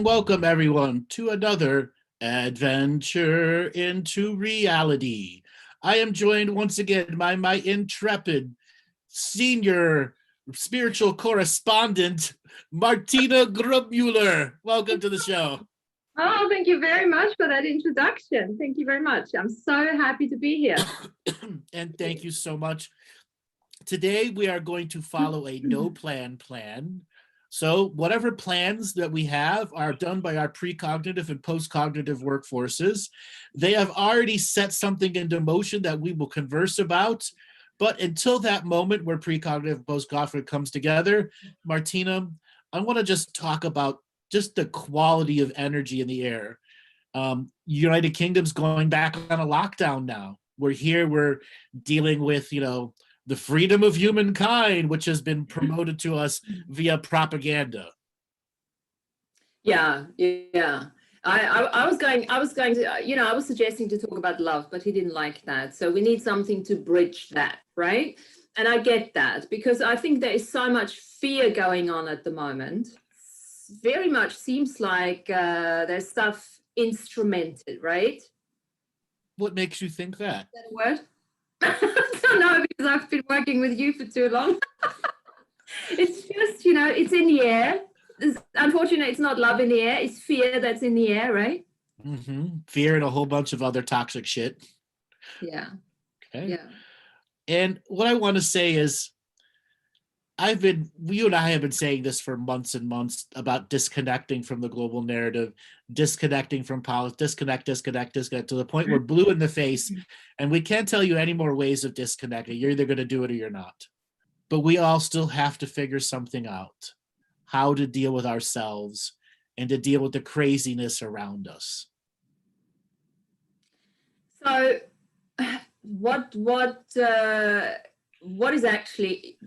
Welcome, everyone, to another adventure into reality. I am joined once again by my intrepid senior spiritual correspondent, Martina Grubmueller. Welcome to the show. Oh, thank you very much for that introduction. Thank you very much. I'm so happy to be here. And thank you so much. Today, we are going to follow a no plan. So whatever plans that we have are done by our precognitive and postcognitive workforces. They have already set something into motion that we will converse about. But until that moment where precognitive and postcognitive comes together, Martina, I want to just talk about just the quality of energy in the air. United Kingdom's going back on a lockdown now. We're dealing with, the freedom of humankind, which has been promoted to us via propaganda. Yeah. I was going to, I was suggesting to talk about love, but he didn't like that. So we need something to bridge that, right? And I get that because I think there is so much fear going on at the moment. Very much seems like there's stuff instrumented, right? What makes you think that? Is that a word? I don't know, because I've been working with you for too long. It's just, it's in the air. Unfortunately, it's not love in the air. It's fear that's in the air, right? Mm-hmm. Fear and a whole bunch of other toxic shit. Yeah. Okay. Yeah. And what I want to say is, you and I have been saying this for months and months about disconnecting from the global narrative, disconnecting from politics, disconnect to the point we're blue in the face, and we can't tell you any more ways of disconnecting. You're either going to do it or you're not. But we all still have to figure something out, how to deal with ourselves and to deal with the craziness around us. So, what is actually?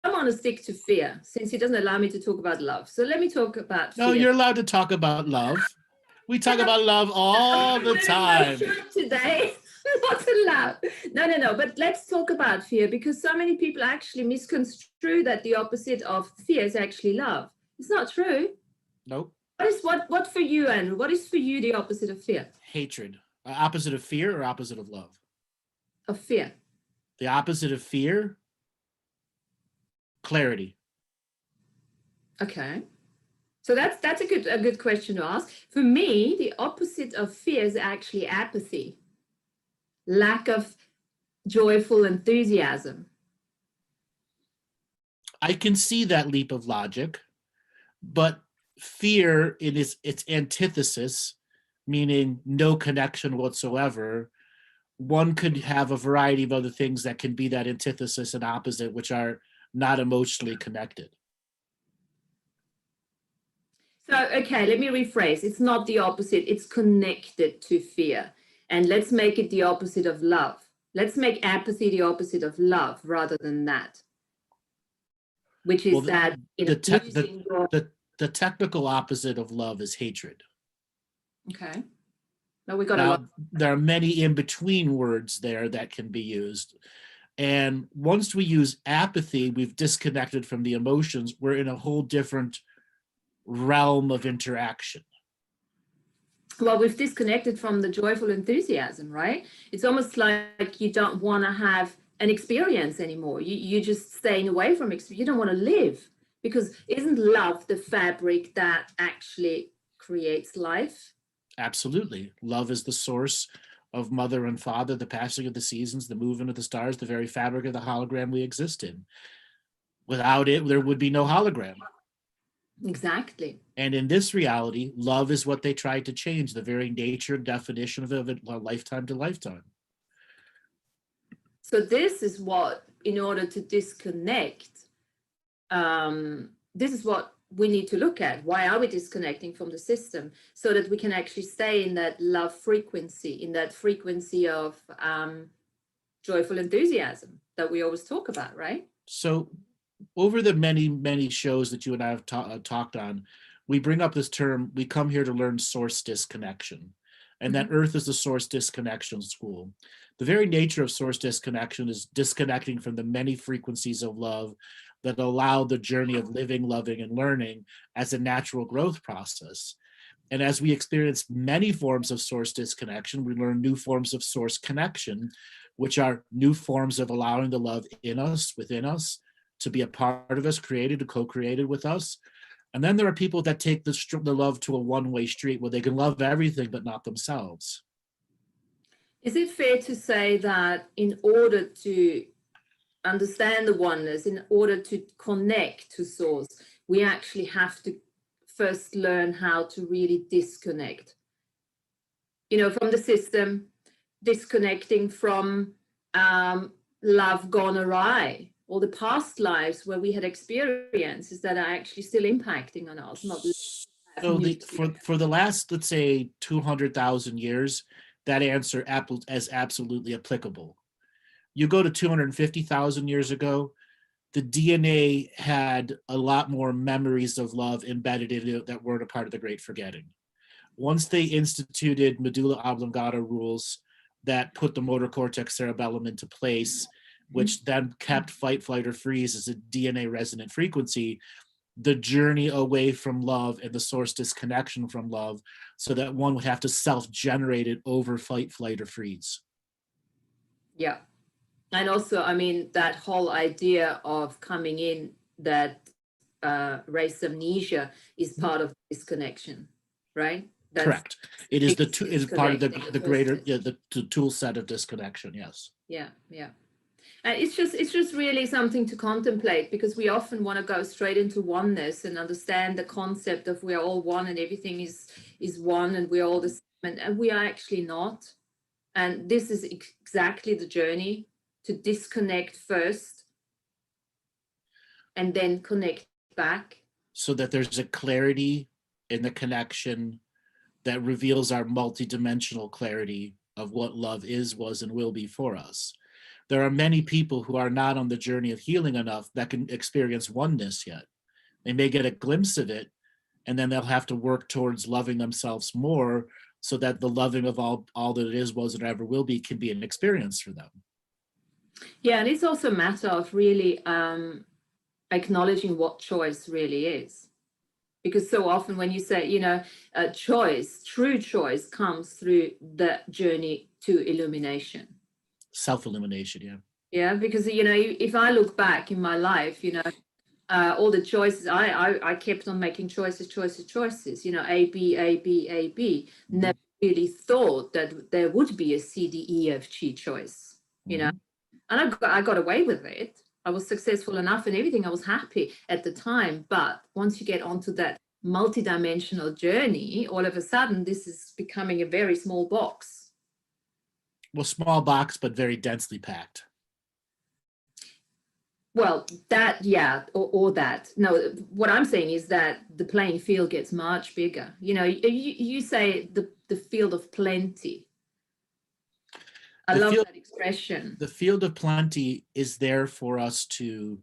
I want to stick to fear since he doesn't allow me to talk about love. So let me talk about fear. No, you're allowed to talk about love. We talk about love all the time. Today, not allowed. No. But let's talk about fear because so many people actually misconstrue that the opposite of fear is actually love. It's not true. Nope. What for you, Andrew? What is for you the opposite of fear? Hatred. Opposite of fear or opposite of love? Of fear. The opposite of fear? Clarity. Okay. So that's a good question to ask. For me, the opposite of fear is actually apathy. Lack of joyful enthusiasm. I can see that leap of logic, but fear in its antithesis, meaning no connection whatsoever, one could have a variety of other things that can be that antithesis and opposite, which are not emotionally connected. So, okay, let me rephrase. It's not the opposite. It's connected to fear. And let's make it the opposite of love. Let's make apathy the opposite of love rather than that. Which is the technical opposite of love is hatred. Okay. No, we got a lot. There are many in-between words there that can be used. And once we use apathy, we've disconnected from the emotions. We're in a whole different realm of interaction. Well, we've disconnected from the joyful enthusiasm, right? It's almost like you don't want to have an experience anymore. You're just staying away from experience. You don't want to live because isn't love the fabric that actually creates life? Absolutely. Love is the source of mother and father, the passing of the seasons, the movement of the stars, the very fabric of the hologram we exist in. Without it, there would be no hologram. Exactly. And in this reality, love is what they tried to change, the very nature and definition of it, lifetime to lifetime. So this is what, in order to disconnect, this is what we need to look at. Why are we disconnecting from the system? So that we can actually stay in that love frequency, in that frequency of joyful enthusiasm that we always talk about, right? So over the many shows that you and I have talked on, we bring up this term, we come here to learn source disconnection, and that Earth is the source disconnection school. The very nature of source disconnection is disconnecting from the many frequencies of love that allow the journey of living, loving, and learning as a natural growth process. And as we experience many forms of source disconnection, we learn new forms of source connection, which are new forms of allowing the love in us, within us, to be a part of us, created, to co-created with us. And then there are people that take the love to a one-way street where they can love everything but not themselves. Is it fair to say that in order to understand the oneness, in order to connect to source, we actually have to first learn how to really disconnect, from the system, disconnecting from love gone awry, or the past lives where we had experiences that are actually still impacting on us. So for the last, let's say, 200,000 years, that answer is absolutely applicable. You go to 250,000 years ago, the DNA had a lot more memories of love embedded in it that weren't a part of the Great Forgetting. Once they instituted medulla oblongata rules that put the motor cortex cerebellum into place, which then kept fight, flight, or freeze as a DNA resonant frequency, the journey away from love and the source disconnection from love, so that one would have to self-generate it over fight, flight, or freeze. Yeah. And also, that whole idea of coming in, that race amnesia is part of disconnection, right? Correct. It is part of the greater the tool set of disconnection. Yes. Yeah. And it's just really something to contemplate, because we often want to go straight into oneness and understand the concept of we're all one and everything is one and we're all the same, and we are actually not. And this is exactly the journey, to disconnect first and then connect back. So that there's a clarity in the connection that reveals our multidimensional clarity of what love is, was, and will be for us. There are many people who are not on the journey of healing enough that can experience oneness yet. They may get a glimpse of it, and then they'll have to work towards loving themselves more, so that the loving of all that it is, was, and ever will be can be an experience for them. Yeah, and it's also a matter of really acknowledging what choice really is. Because so often when you say, a choice, true choice comes through the journey to illumination. Self-illumination, yeah. Yeah, because, if I look back in my life, all the choices, I kept on making choices, A, B, A, B, A, B. Mm-hmm. Never really thought that there would be a C, D, E, F, G choice, and I got away with it. I was successful enough in everything. I was happy at the time. But once you get onto that multidimensional journey, all of a sudden, this is becoming a very small box. Well, small box, but very densely packed. Well, that, yeah, or that. No, what I'm saying is that the playing field gets much bigger. You say the field of plenty. I love that expression. The field of plenty is there for us to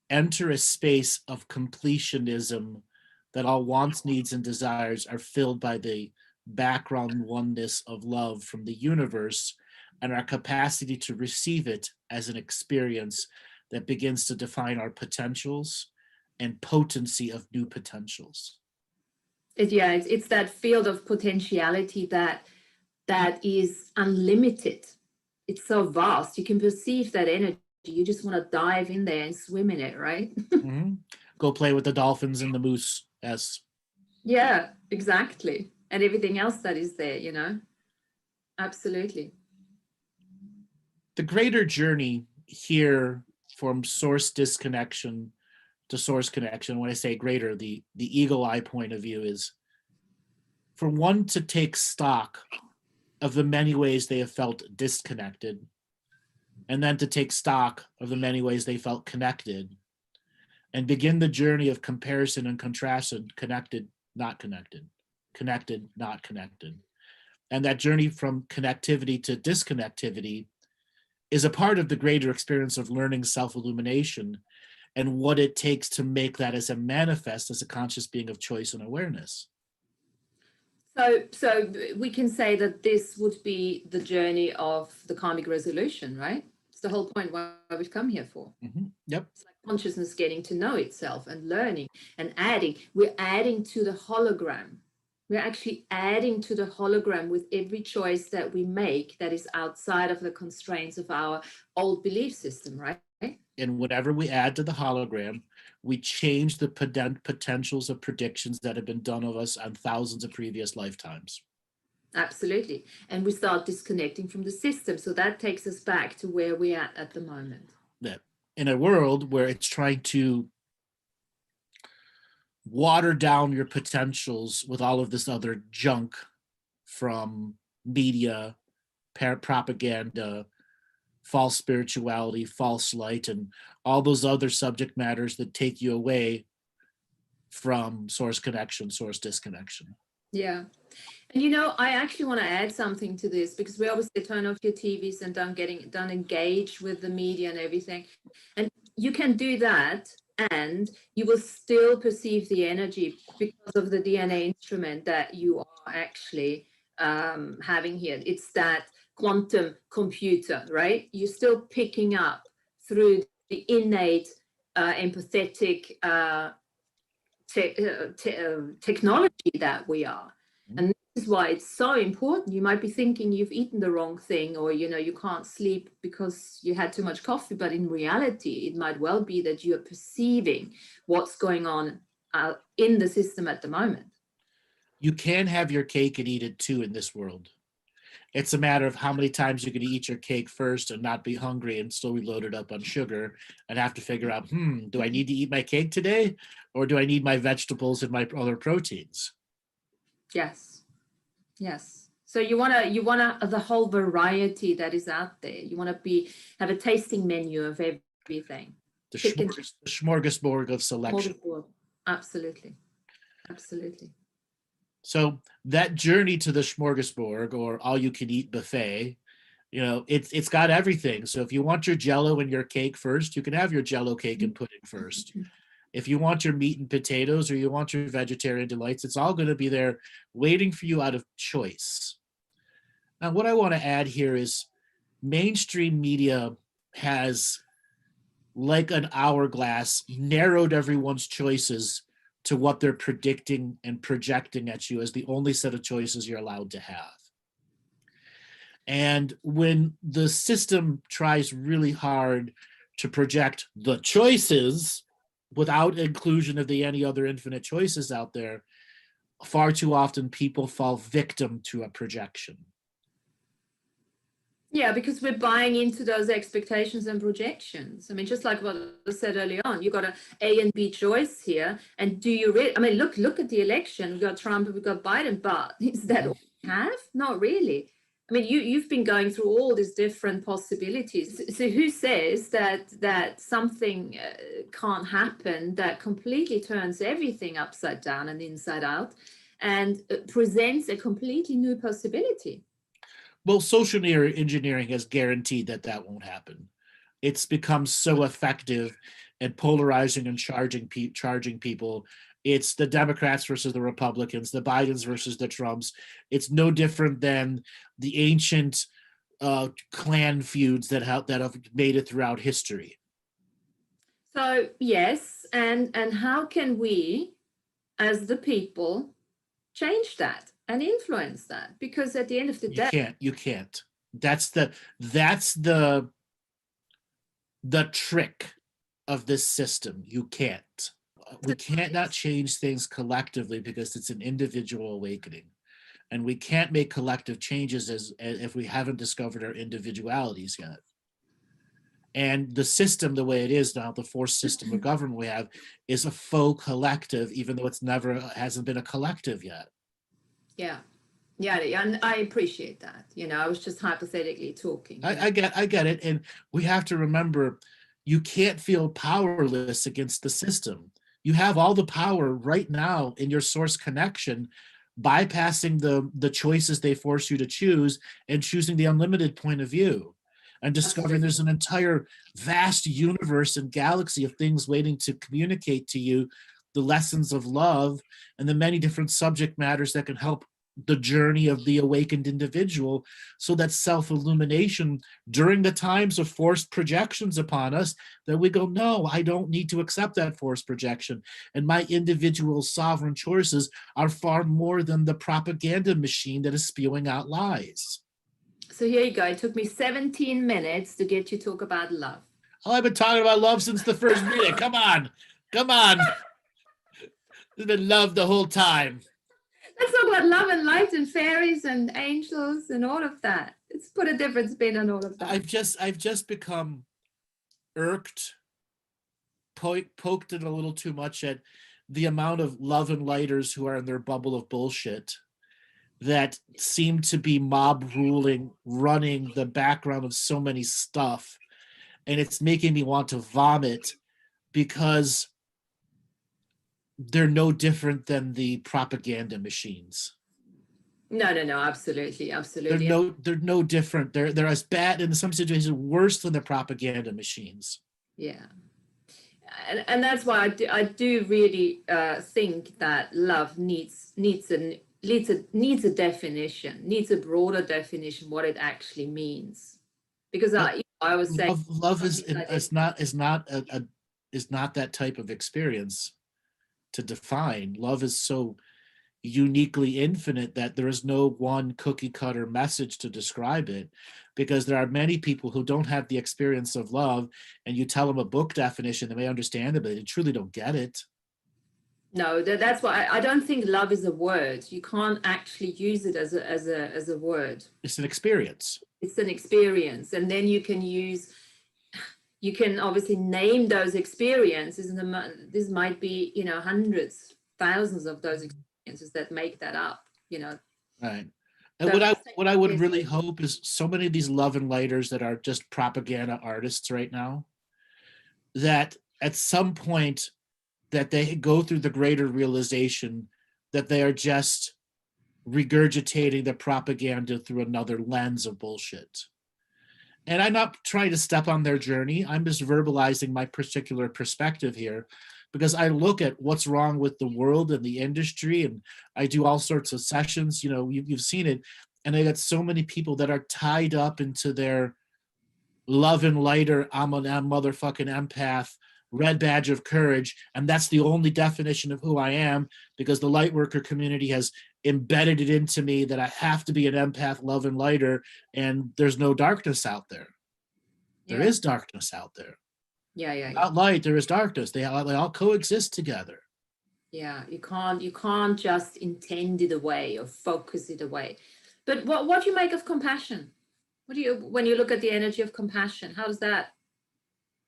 enter a space of completionism, that all wants, needs, and desires are filled by the background oneness of love from the universe, and our capacity to receive it as an experience that begins to define our potentials and potency of new potentials. It's that field of potentiality that is unlimited. It's so vast. You can perceive that energy. You just want to dive in there and swim in it, right? Mm-hmm. Go play with the dolphins and the moose. Yes. Yeah, exactly. And everything else that is there, Absolutely. The greater journey here from source disconnection to source connection, when I say greater, the eagle eye point of view is for one to take stock of the many ways they have felt disconnected, and then to take stock of the many ways they felt connected and begin the journey of comparison and contrasted, connected, not connected, connected, not connected. And that journey from connectivity to disconnectivity is a part of the greater experience of learning self-illumination and what it takes to make that as a manifest as a conscious being of choice and awareness. So we can say that this would be the journey of the karmic resolution, right? It's the whole point why we've come here for. Mm-hmm. Yep. It's like consciousness getting to know itself and learning and adding. We're adding to the hologram. We're actually adding to the hologram with every choice that we make that is outside of the constraints of our old belief system, right? And whatever we add to the hologram, we change the potentials of predictions that have been done of us on thousands of previous lifetimes. Absolutely. And we start disconnecting from the system. So that takes us back to where we're at the moment. That in a world where it's trying to water down your potentials with all of this other junk from media, propaganda, false spirituality, false light, and all those other subject matters that take you away from source connection, source disconnection. Yeah. And you know, I actually want to add something to this, because we obviously turn off your TVs and don't engage with the media and everything. And you can do that and you will still perceive the energy because of the DNA instrument that you are actually having here. It's that quantum computer, right? You're still picking up through the innate empathetic technology that we are. And this is why it's so important. You might be thinking you've eaten the wrong thing, or you know, you can't sleep because you had too much coffee, but in reality it might well be that you're perceiving what's going on in the system at the moment. You can have your cake and eat it too in this world. It's a matter of how many times you're going to eat your cake first and not be hungry and still be loaded up on sugar and have to figure out, do I need to eat my cake today, or do I need my vegetables and my other proteins? Yes. Yes. So you wanna the whole variety that is out there. You want to have a tasting menu of everything. The smorgasbord of selection. Absolutely. Absolutely. So that journey to the smorgasbord, or all you can eat buffet, you know, it's got everything. So if you want your Jell-O and your cake first, you can have your Jell-O cake and pudding first. If you want your meat and potatoes, or you want your vegetarian delights, it's all going to be there waiting for you out of choice. Now, what I want to add here is mainstream media has, like an hourglass, narrowed everyone's choices to what they're predicting and projecting at you as the only set of choices you're allowed to have. And when the system tries really hard to project the choices without inclusion of any other infinite choices out there, far too often people fall victim to a projection. Yeah, because we're buying into those expectations and projections. I mean, just like what I said earlier on, you got an A and B choice here. And do you really, I mean, look at the election. We've got Trump, we've got Biden, but is that all we have? Not really. I mean, you've been going through all these different possibilities. So who says that something can't happen that completely turns everything upside down and inside out and presents a completely new possibility? Well, social engineering has guaranteed that won't happen. It's become so effective at polarizing and charging people. It's the Democrats versus the Republicans, the Bidens versus the Trumps. It's no different than the ancient clan feuds that have made it throughout history. So yes, and how can we, as the people, change that and influence that? Because at the end of the day, you can't. That's the trick of this system. You can't. We can't not change things collectively because it's an individual awakening, and we can't make collective changes as if we haven't discovered our individualities yet. And the system, the way it is now, the forced system of government we have, is a faux collective, even though hasn't been a collective yet. Yeah. Yeah, and I appreciate that. I was just hypothetically talking. I get it. And we have to remember, you can't feel powerless against the system. You have all the power right now in your source connection, bypassing the choices they force you to choose and choosing the unlimited point of view, and discovering there's an entire vast universe and galaxy of things waiting to communicate to you the lessons of love and the many different subject matters that can help the journey of the awakened individual, so that self-illumination during the times of forced projections upon us, that we go, no, I don't need to accept that forced projection, and my individual sovereign choices are far more than the propaganda machine that is spewing out lies. So here you go. It took me 17 minutes to get you to talk about love. Oh, I've been talking about love since the first minute. Come on. It's been love the whole time. Let's talk about love and light and fairies and angels and all of that. Let's put a different spin on all of that. I've just become irked, poked it a little too much at the amount of love and lighters who are in their bubble of bullshit that seem to be mob ruling, running the background of so many stuff. And it's making me want to vomit, because they're no different than the propaganda machines. No, absolutely. They're no different. They're as bad, in some situations worse than the propaganda machines. Yeah, and that's why I do really think that love needs a definition, needs a broader definition, what it actually means. Because I was saying love is not that type of experience to define. Love is so uniquely infinite that there is no one cookie cutter message to describe it, because there are many people who don't have the experience of love, and you tell them a book definition, they may understand it, but they truly don't get it. No, that's why I don't think love is a word. You can't actually use it as a word. It's an experience. It's an experience, and then you can obviously name those experiences, and this might be hundreds, thousands of those experiences that make that up. Right. And what I would really hope is, so many of these love and lighters that are just propaganda artists right now, that at some point that they go through the greater realization that they are just regurgitating the propaganda through another lens of bullshit. And I'm not trying to step on their journey. I'm just verbalizing my particular perspective here, because I look at what's wrong with the world and the industry, and I do all sorts of sessions, you've seen it. And I got so many people that are tied up into their love and lighter, I'm a motherfucking empath, red badge of courage, and that's the only definition of who I am, because the light worker community has embedded it into me that I have to be an empath, love and lighter, and there's no darkness out there. There is darkness out there. Yeah. Without light, there is darkness. They all coexist together. Yeah, you can't just intend it away or focus it away. But what do you make of compassion? When you look at the energy of compassion, how does that?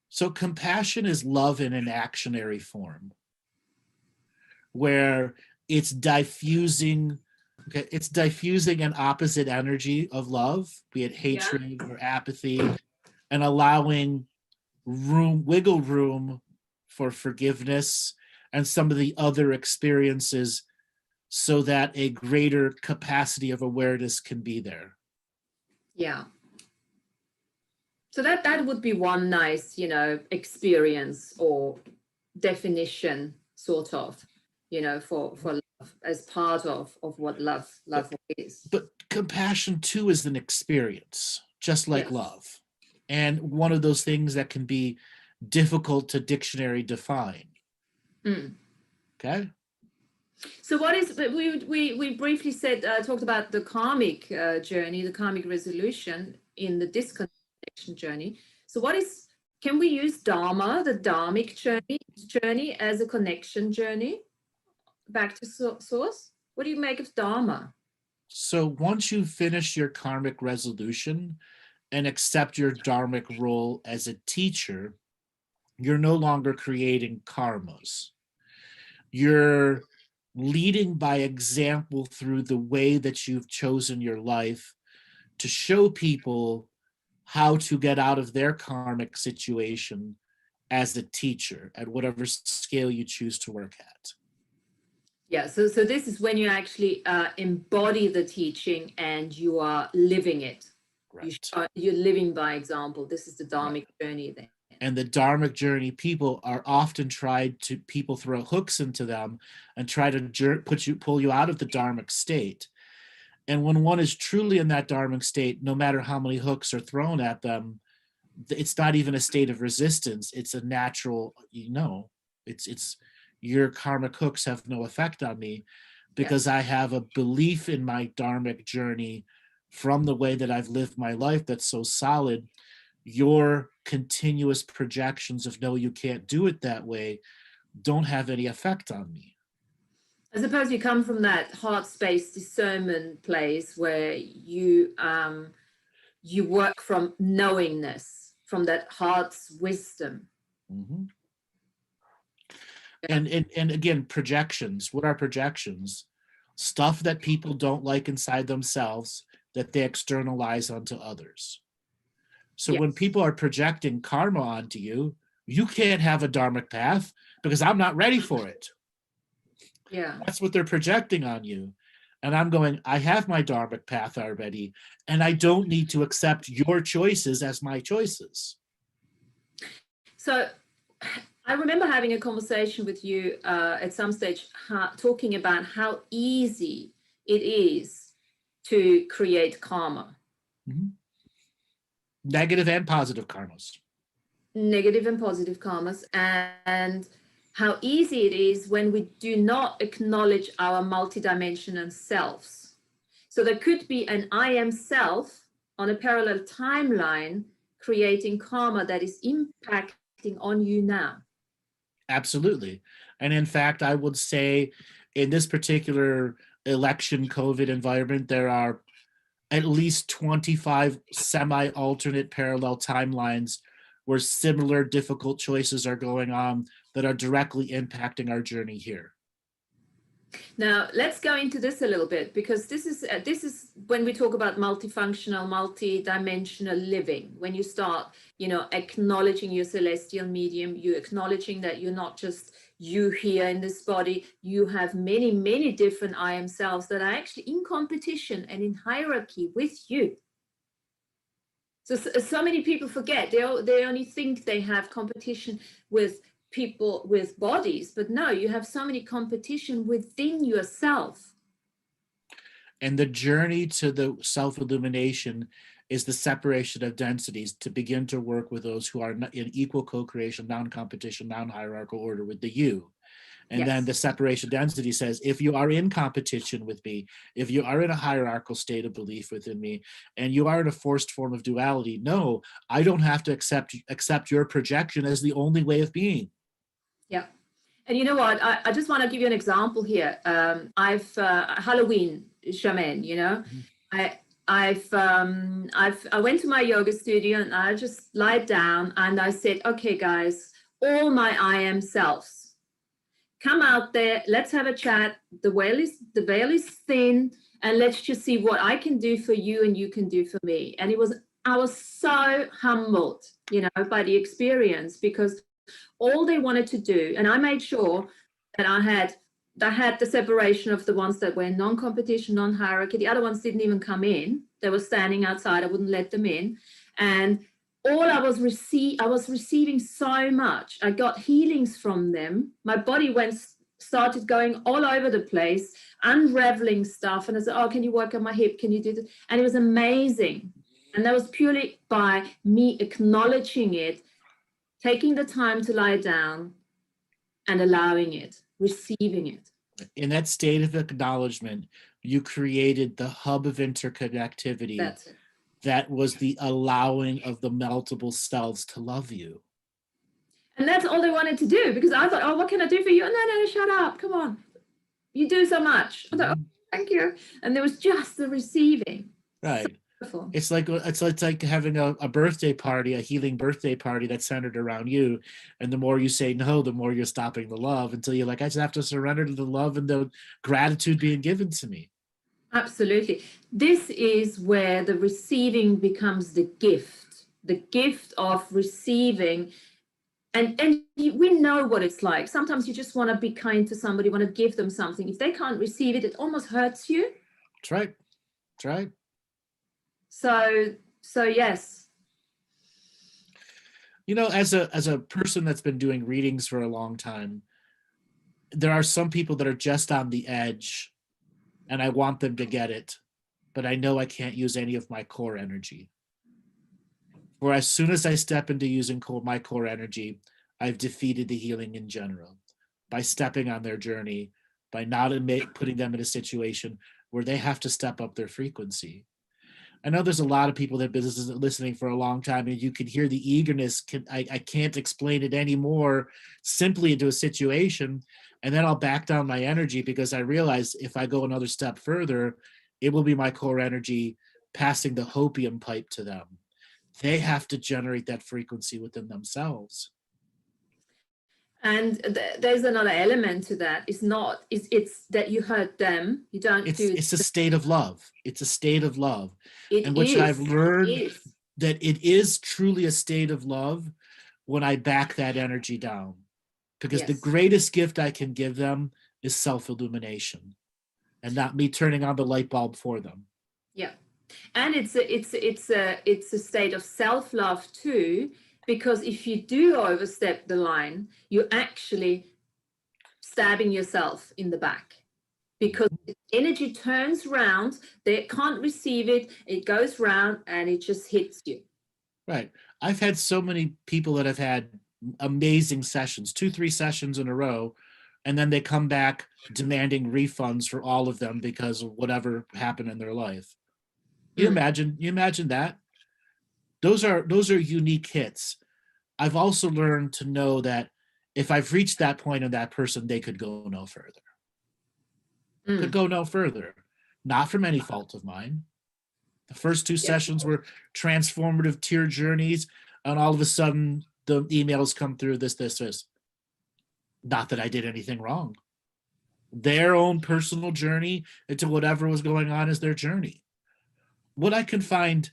So compassion is love in an actionary form, where it's diffusing an opposite energy of love, be it hatred or apathy, and allowing wiggle room for forgiveness and some of the other experiences, so that a greater capacity of awareness can be there. Yeah. So that would be one nice, experience or definition, sort of, for love, as part of what love is. But compassion too is an experience, just like love, and one of those things that can be difficult to dictionary define. Okay. So what is, we briefly talked about the karmic journey, the karmic resolution in the disconnection journey. So can we use Dharma, the dharmic journey, as a connection journey back to source? What do you make of Dharma? So once you finish your karmic resolution and accept your dharmic role as a teacher, you're no longer creating karmas. You're leading by example through the way that you've chosen your life to show people how to get out of their karmic situation as a teacher at whatever scale you choose to work at. Yeah, so this is when you actually embody the teaching and you are living it. Right. You're living by example. This is the Dharmic Right. journey then. And the Dharmic journey people are often people throw hooks into them and try to pull you out of the Dharmic state. And when one is truly in that Dharmic state, no matter how many hooks are thrown at them, it's not even a state of resistance. It's a natural, it's your karmic hooks have no effect on me because I have a belief in my Dharmic journey from the way that I've lived my life that's so solid. Your continuous projections of, no, you can't do it that way, don't have any effect on me. I suppose you come from that heart space discernment place where you work from knowingness, from that heart's wisdom. Mm-hmm. And again, projections. What are projections? Stuff that people don't like inside themselves that they externalize onto others. So when people are projecting karma onto you, you can't have a Dharmic path because I'm not ready for it. Yeah. That's what they're projecting on you. And I'm going, I have my Dharmic path already, and I don't need to accept your choices as my choices. So I remember having a conversation with you at some stage, talking about how easy it is to create karma. Mm-hmm. Negative and positive karmas. Negative and positive karmas, and how easy it is when we do not acknowledge our multidimensional selves. So there could be an I am self on a parallel timeline creating karma that is impacting on you now. Absolutely. And in fact, I would say in this particular election COVID environment, there are at least 25 semi-alternate parallel timelines where similar difficult choices are going on that are directly impacting our journey here. Now, let's go into this a little bit, because this is when we talk about multifunctional, multidimensional living. When you start, acknowledging your celestial medium, you acknowledging that you're not just you here in this body, you have many, many different I am selves that are actually in competition and in hierarchy with you. So many people forget, they only think they have competition with people with bodies, but no, you have so many competition within yourself. And the journey to the self-illumination is the separation of densities to begin to work with those who are in equal co-creation, non-competition, non-hierarchical order with the you. And then the separation density says, if you are in competition with me, if you are in a hierarchical state of belief within me, and you are in a forced form of duality, no, I don't have to accept your projection as the only way of being. Yeah. And you know what? I just want to give you an example here. I've Halloween shaman, I went to my yoga studio and I just lied down and I said, okay, guys, all my I am selves, come out there, let's have a chat. The veil is thin, and let's just see what I can do for you and you can do for me. And I was so humbled, by the experience, because all they wanted to do, and I made sure that I had the separation of the ones that were non-competition, non-hierarchy. The other ones didn't even come in. They were standing outside. I wouldn't let them in. And all I was receiving so much. I got healings from them. My body started going all over the place, unraveling stuff. And I said, oh, can you work on my hip? Can you do this? And it was amazing. And that was purely by me acknowledging it, taking the time to lie down and allowing it, receiving it. In that state of acknowledgement, you created the hub of interconnectivity. That's it. That was the allowing of the multiple selves to love you. And that's all they wanted to do, because I thought, oh, what can I do for you? No, shut up. Come on. You do so much. I thought, oh, thank you. And there was just the receiving. Right. Beautiful. It's like having a birthday party, a healing birthday party that's centered around you. And the more you say no, the more you're stopping the love until you're like, I just have to surrender to the love and the gratitude being given to me. Absolutely. This is where the receiving becomes the gift of receiving. And we know what it's like. Sometimes you just want to be kind to somebody, want to give them something. If they can't receive it, it almost hurts you. That's right. That's right. So yes. You know, as a person that's been doing readings for a long time, there are some people that are just on the edge and I want them to get it, but I know I can't use any of my core energy. Or as soon as I step into using my core energy, I've defeated the healing in general by stepping on their journey, by not putting them in a situation where they have to step up their frequency. I know there's a lot of people that have been listening for a long time, and you can hear the eagerness. I can't explain it anymore simply into a situation. And then I'll back down my energy because I realize if I go another step further, it will be my core energy passing the hopium pipe to them. They have to generate that frequency within themselves. And there's another element to that. It's that you hurt them. You don't It's a state of love. It's a state of love. And which I've learned that it is truly a state of love when I back that energy down. Because the greatest gift I can give them is self-illumination and not me turning on the light bulb for them. Yeah. And it's a state of self-love too, because if you do overstep the line, you're actually stabbing yourself in the back, because the energy turns round, they can't receive it, it goes round and it just hits you. Right. I've had so many people that have had amazing sessions, 2-3 sessions in a row, and then they come back demanding refunds for all of them because of whatever happened in their life. You imagine that? Those are unique hits. I've also learned to know that if I've reached that point in that person, they could go no further. Could go no further. Not from any fault of mine. The first 2 sessions were transformative tear journeys, and all of a sudden the emails come through this. Not that I did anything wrong. Their own personal journey into whatever was going on is their journey. What I can find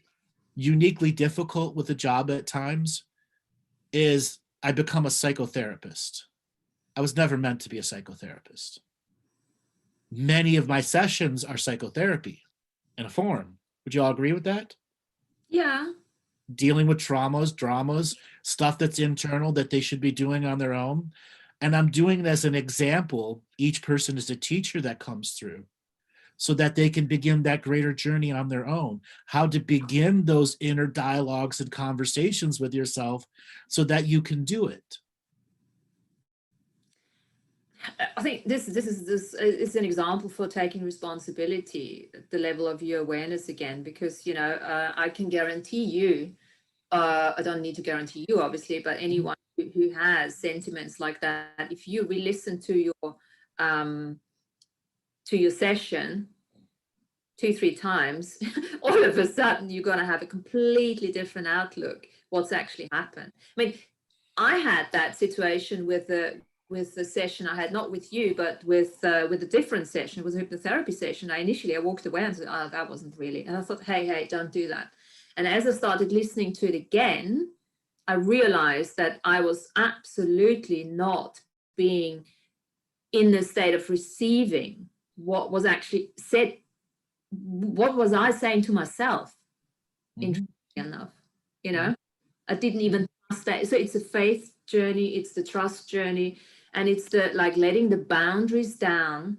uniquely difficult with the job at times is I become a psychotherapist. I was never meant to be a psychotherapist. Many of my sessions are psychotherapy in a form. Would you all agree with that? Yeah. Dealing with traumas, dramas, stuff that's internal that they should be doing on their own. And I'm doing it as an example. Each person is a teacher that comes through so that they can begin that greater journey on their own. How to begin those inner dialogues and conversations with yourself so that you can do it. I think this is an example for taking responsibility at the level of your awareness again, because I can guarantee you, I don't need to guarantee you obviously, but anyone who has sentiments like that, if you re-listen to your session 2-3 times, all of a sudden you're going to have a completely different outlook what's actually happened. I mean, I had that situation with the session I had, not with you, but with a different session. It was a hypnotherapy session. I walked away and said, oh, that wasn't really. And I thought, hey, don't do that. And as I started listening to it again, I realized that I was absolutely not being in the state of receiving what was actually said. What was I saying to myself? Interesting enough, I didn't even trust that. So it's a faith journey, it's the trust journey, and it's the letting the boundaries down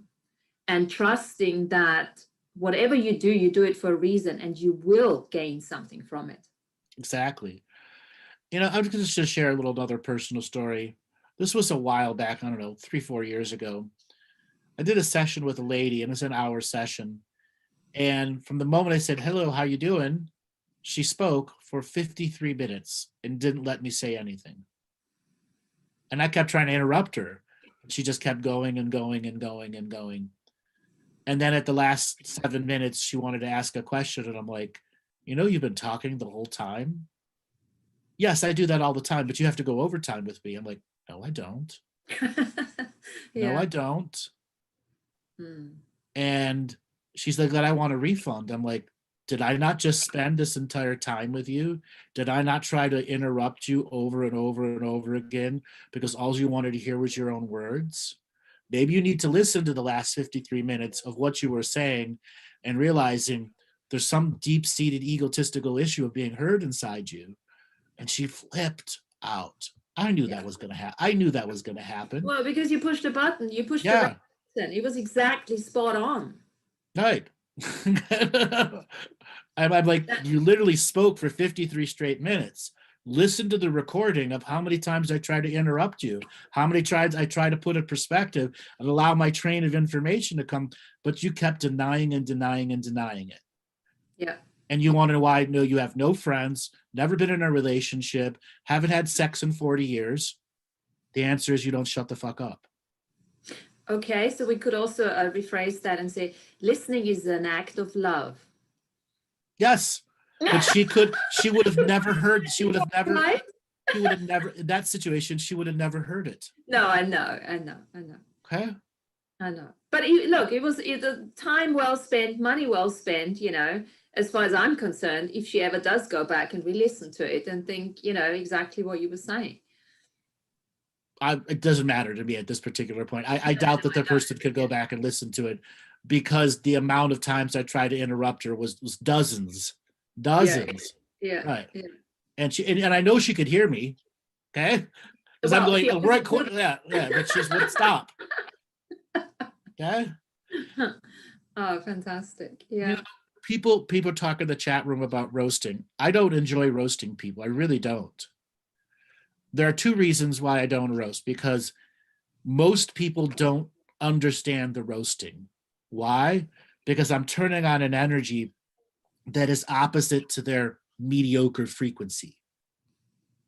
and trusting that whatever you do it for a reason and you will gain something from it. Exactly. I'm just going to share another personal story. This was a while back, I don't know, 3-4 years ago. I did a session with a lady, and it was an hour session. And from the moment I said, hello, how you doing? She spoke for 53 minutes and didn't let me say anything. And I kept trying to interrupt her. She just kept going and going and going and going. And then at the last 7 minutes, she wanted to ask a question. And I'm like, you know, you've been talking the whole time. Yes, I do that all the time, but you have to go overtime with me. I'm like, no, I don't. No, I don't. And she's like, "That I want a refund." I'm like, did I not just spend this entire time with you? Did I not try to interrupt you over and over and over again because all you wanted to hear was your own words? Maybe you need to listen to the last 53 minutes of what you were saying and realizing there's some deep-seated egotistical issue of being heard inside you. And she flipped out. I knew that was going to happen. I knew that was going to happen. Well, because you pushed a button, you pushed the Yeah, right button. It was exactly spot on. right. I'm like, you literally spoke for 53 straight minutes. Listen to the recording of how many times I tried to interrupt you, how many times I tried to put a perspective and allow my train of information to come, but you kept denying and denying and denying it. Yeah. And you want to know why? I know you have no friends, never been in a relationship, haven't had sex in 40 years. The answer is you don't shut the fuck up. Okay, so we could also rephrase that and say, listening is an act of love. Yes, but she would have never heard, Right? in that situation, she would have never heard it. No, I know. Okay. I know. But look, it was the time well spent, money well spent, you know, as far as I'm concerned, if she ever does go back and re-listen to it and think, you know, exactly what you were saying. It doesn't matter to me at this particular point. I doubt that the person could go back and listen to it because the amount of times I tried to interrupt her was dozens. Yeah. Right. Yeah. And I know she could hear me. Okay. Because I'm going, oh, right, yeah, but she just wouldn't stop. Okay. Oh, fantastic. Yeah. You know, people talk in the chat room about roasting. I don't enjoy roasting people. I really don't. There are two reasons why I don't roast, because most people don't understand the roasting. Why? Because I'm turning on an energy that is opposite to their mediocre frequency.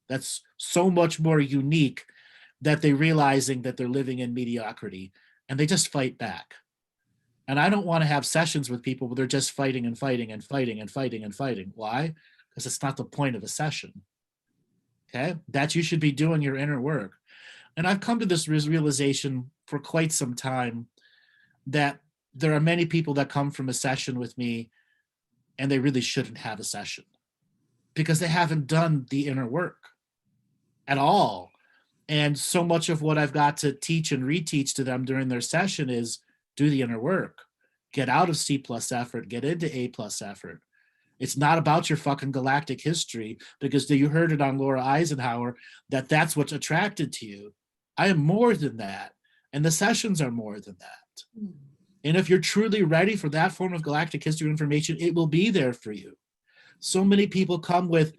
That's so much more unique that they're realizing that they're living in mediocrity and they just fight back. And I don't want to have sessions with people where they're just fighting and fighting and fighting and fighting and fighting. Why? Because it's not the point of a session. Okay, that you should be doing your inner work. And I've come to this realization for quite some time that there are many people that come from a session with me and they really shouldn't have a session because they haven't done the inner work at all. And so much of what I've got to teach and reteach to them during their session is do the inner work, get out of C+ effort, get into A+ effort. It's not about your fucking galactic history because you heard it on Laura Eisenhower that that's what's attracted to you. I am more than that. And the sessions are more than that. And if you're truly ready for that form of galactic history information, it will be there for you. So many people come with,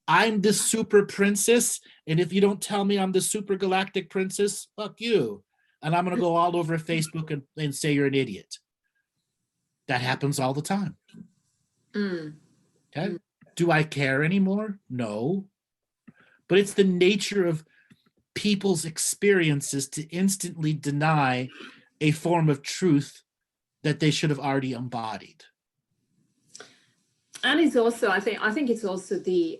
I'm the super princess, and if you don't tell me I'm the super galactic princess, fuck you. And I'm going to go all over Facebook and say you're an idiot. That happens all the time. Okay. Do I care anymore? No. But it's the nature of people's experiences to instantly deny a form of truth that they should have already embodied. And it's also, I think it's also the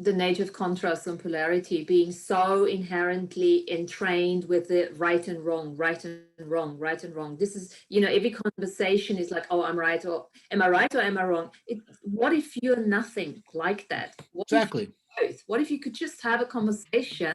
nature of contrast and polarity, being so inherently entrained with the right and wrong. This is, you know, every conversation is like, oh, I'm right, or am I right or am I wrong? What if you're nothing like that? Exactly. What if you could just have a conversation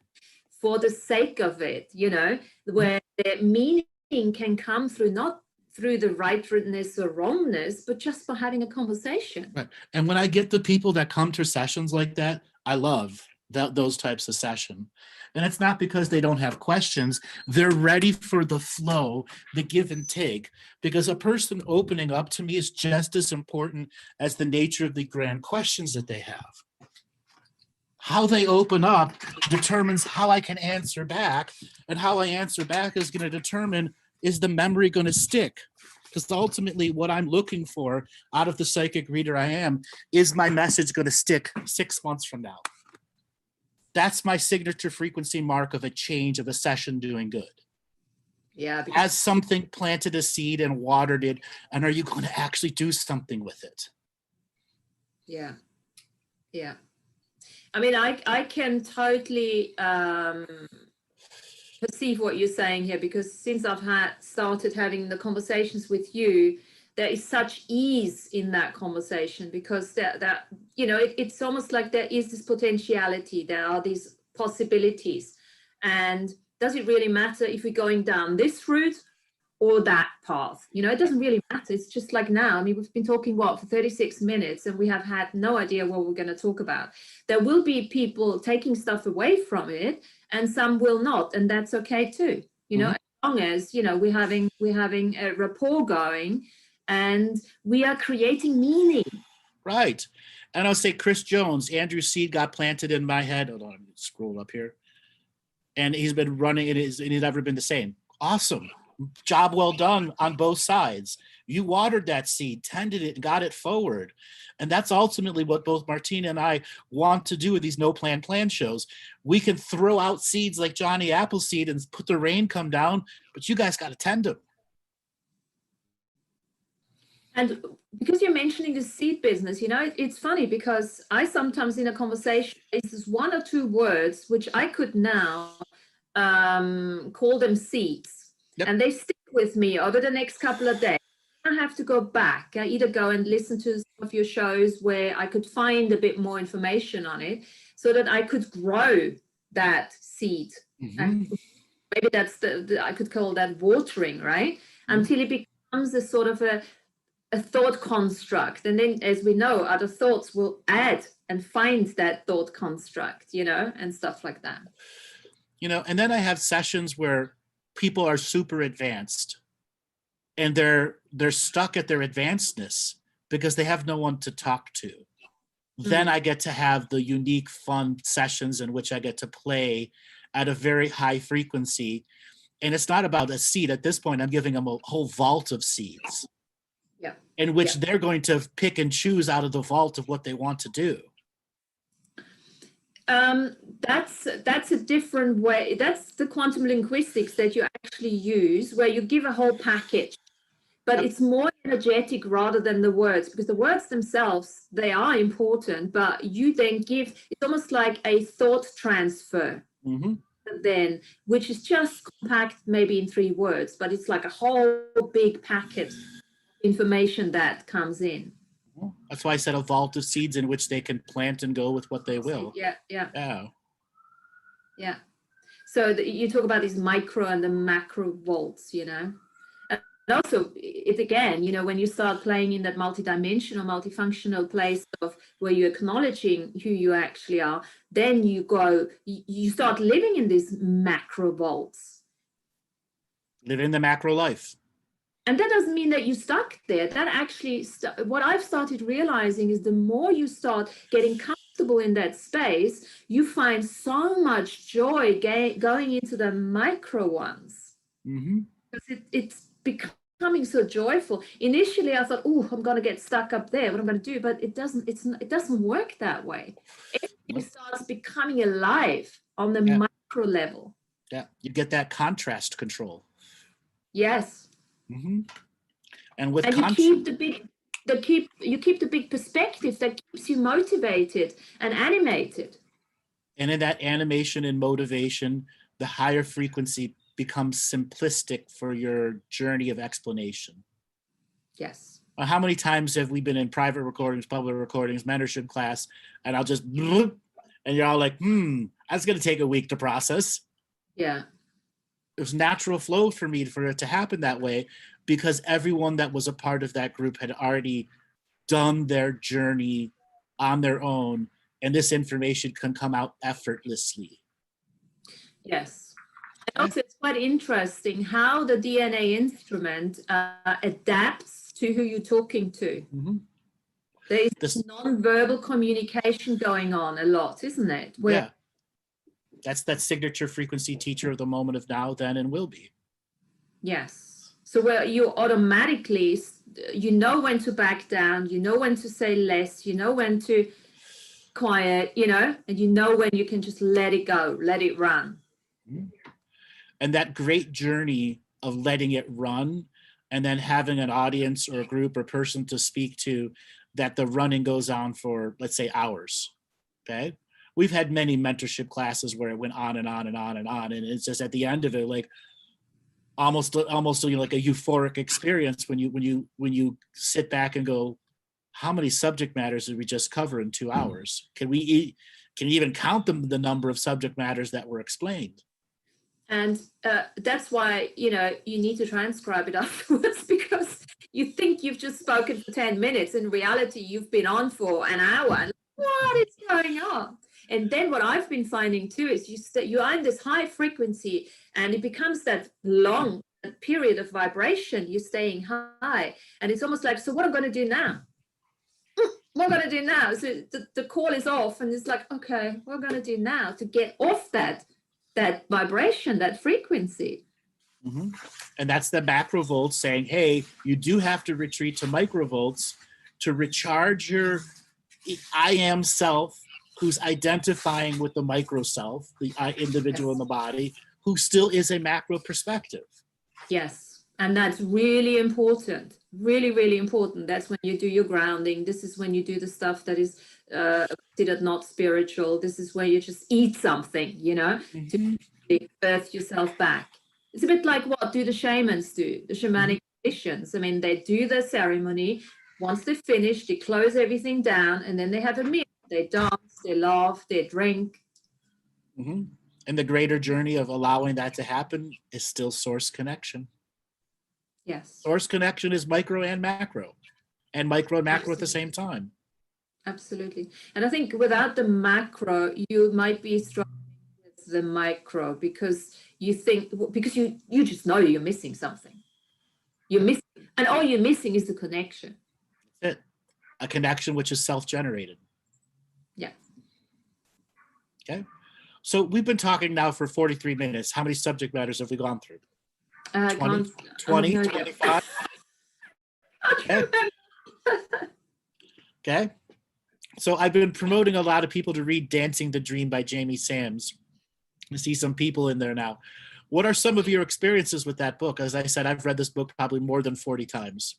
for the sake of it, you know, where the meaning can come through, not through the rightness or wrongness, but just by having a conversation. Right. And when I get the people that come to sessions like that, I love those types of session. And it's not because they don't have questions. They're ready for the flow, the give and take, because a person opening up to me is just as important as the nature of the grand questions that they have. How they open up determines how I can answer back, and how I answer back is going to determine, is the memory going to stick? Because ultimately what I'm looking for out of the psychic reader I am, is my message going to stick 6 months from now? That's my signature frequency mark of a change, of a session doing good. Yeah. Has something planted a seed and watered it, and are you going to actually do something with it? Yeah. Yeah. I mean, I can totally perceive what you're saying here, because since I've started having the conversations with you, there is such ease in that conversation, because that you know, it's almost like there is this potentiality, there are these possibilities, and does it really matter if we're going down this route or that path? You know, it doesn't really matter. It's just like now, I mean, we've been talking for 36 minutes, and we have had no idea what we're going to talk about. There will be people taking stuff away from it, and some will not, and that's okay too, you know, as long as, you know, we're having a rapport going, and we are creating meaning. Right. And I'll say Chris Jones, Andrew's seed got planted in my head. Hold on, let me scroll up here. And he's been running, and he's never been the same. Awesome. Job well done on both sides. You watered that seed, tended it, and got it forward. And that's ultimately what both Martina and I want to do with these no plan shows. We can throw out seeds like Johnny Appleseed and put the rain come down, but you guys got to tend them. And because you're mentioning the seed business, you know, it's funny, because I sometimes in a conversation, it's one or two words which I could now call them seeds. Yep. And they stick with me over the next couple of days. I have to go back. I either go and listen to some of your shows where I could find a bit more information on it, so that I could grow that seed. And maybe that's I could call that watering, right? Until it becomes a sort of a thought construct. And then, as we know, other thoughts will add and find that thought construct, you know, and stuff like that. You know, and then I have sessions where people are super advanced, and they're stuck at their advancedness because they have no one to talk to. Then I get to have the unique, fun sessions in which I get to play at a very high frequency. And it's not about a seed. At this point, I'm giving them a whole vault of seeds. Yeah. In which they're going to pick and choose out of the vault of what they want to do. That's a different way. That's the quantum linguistics that you actually use, where you give a whole package, but it's more energetic rather than the words, because the words themselves, they are important, but you then give, it's almost like a thought transfer. Then, which is just compact maybe in 3 words, but it's like a whole big packet of information that comes in. That's why I said a vault of seeds in which they can plant and go with what they will. Yeah. So you talk about these micro and the macro vaults, you know. And also, it again, you know, when you start playing in that multidimensional, multifunctional place of where you're acknowledging who you actually are, then you start living in these macro vaults. Living the macro life. And that doesn't mean that you're stuck there. That actually, what I've started realizing is the more you start getting comfortable in that space, you find so much joy going into the micro ones. Because it's becoming so joyful. Initially, I thought, oh, I'm going to get stuck up there. What I'm going to do? But it doesn't work that way. It starts becoming alive on the micro level. Yeah, you get that contrast control. Yes. And with you keep the big perspective that keeps you motivated and animated. And in that animation and motivation, the higher frequency becomes simplistic for your journey of explanation. Yes. How many times have we been in private recordings, public recordings, mentorship class, and I'll just, and you're all like, that's going to take a week to process. Yeah. It was natural flow for me for it to happen that way, because everyone that was a part of that group had already done their journey on their own, and this information can come out effortlessly. Yes. And also, it's quite interesting how the DNA instrument adapts to who you're talking to. There is non-verbal communication going on a lot, isn't it? Yeah. That's that signature frequency teacher of the moment of now, then, and will be. Yes. So where you automatically, you know when to back down, you know when to say less, you know when to quiet, you know, and you know when you can just let it go, let it run. And that great journey of letting it run, and then having an audience or a group or person to speak to that the running goes on for, let's say, hours. Okay. We've had many mentorship classes where it went on and on and on and on. And it's just at the end of it, like almost like a euphoric experience when you sit back and go, how many subject matters did we just cover in 2 hours? Can you even count the number of subject matters that were explained? And that's why, you need to transcribe it afterwards, because you think you've just spoken for 10 minutes. In reality, you've been on for an hour. And what is going on? And then what I've been finding too is you are in this high frequency, and it becomes that long period of vibration. You're staying high, and it's almost like, so what am I going to do now? What am I going to do now? So the call is off, and it's like, okay, what am I going to do now to get off that vibration, that frequency? Mm-hmm. And that's the macrovolts saying, hey, you do have to retreat to microvolts to recharge your I am self, who's identifying with the micro self, the individual in the body, who still is a macro perspective. Yes. And that's really important. Really, really important. That's when you do your grounding. This is when you do the stuff that is considered not spiritual. This is where you just eat something, to birth yourself back. It's a bit like what do the shamans do, the shamanic traditions. I mean, they do the ceremony. Once they finish, they close everything down, and then they have a meal. They dance, they laugh, they drink. Mm-hmm. And the greater journey of allowing that to happen is still source connection. Yes. Source connection is micro and macro, and micro and macro at the same time. Absolutely. And I think without the macro, you might be struggling with the micro, because you just know you're missing something. You're missing, and all you're missing is the connection. That's it. A connection which is self-generated. Yeah. Okay. So we've been talking now for 43 minutes. How many subject matters have we gone through? 20, 25? Okay. Okay. So I've been promoting a lot of people to read Dancing the Dream by Jamie Sams. I see some people in there now. What are some of your experiences with that book? As I said, I've read this book probably more than 40 times.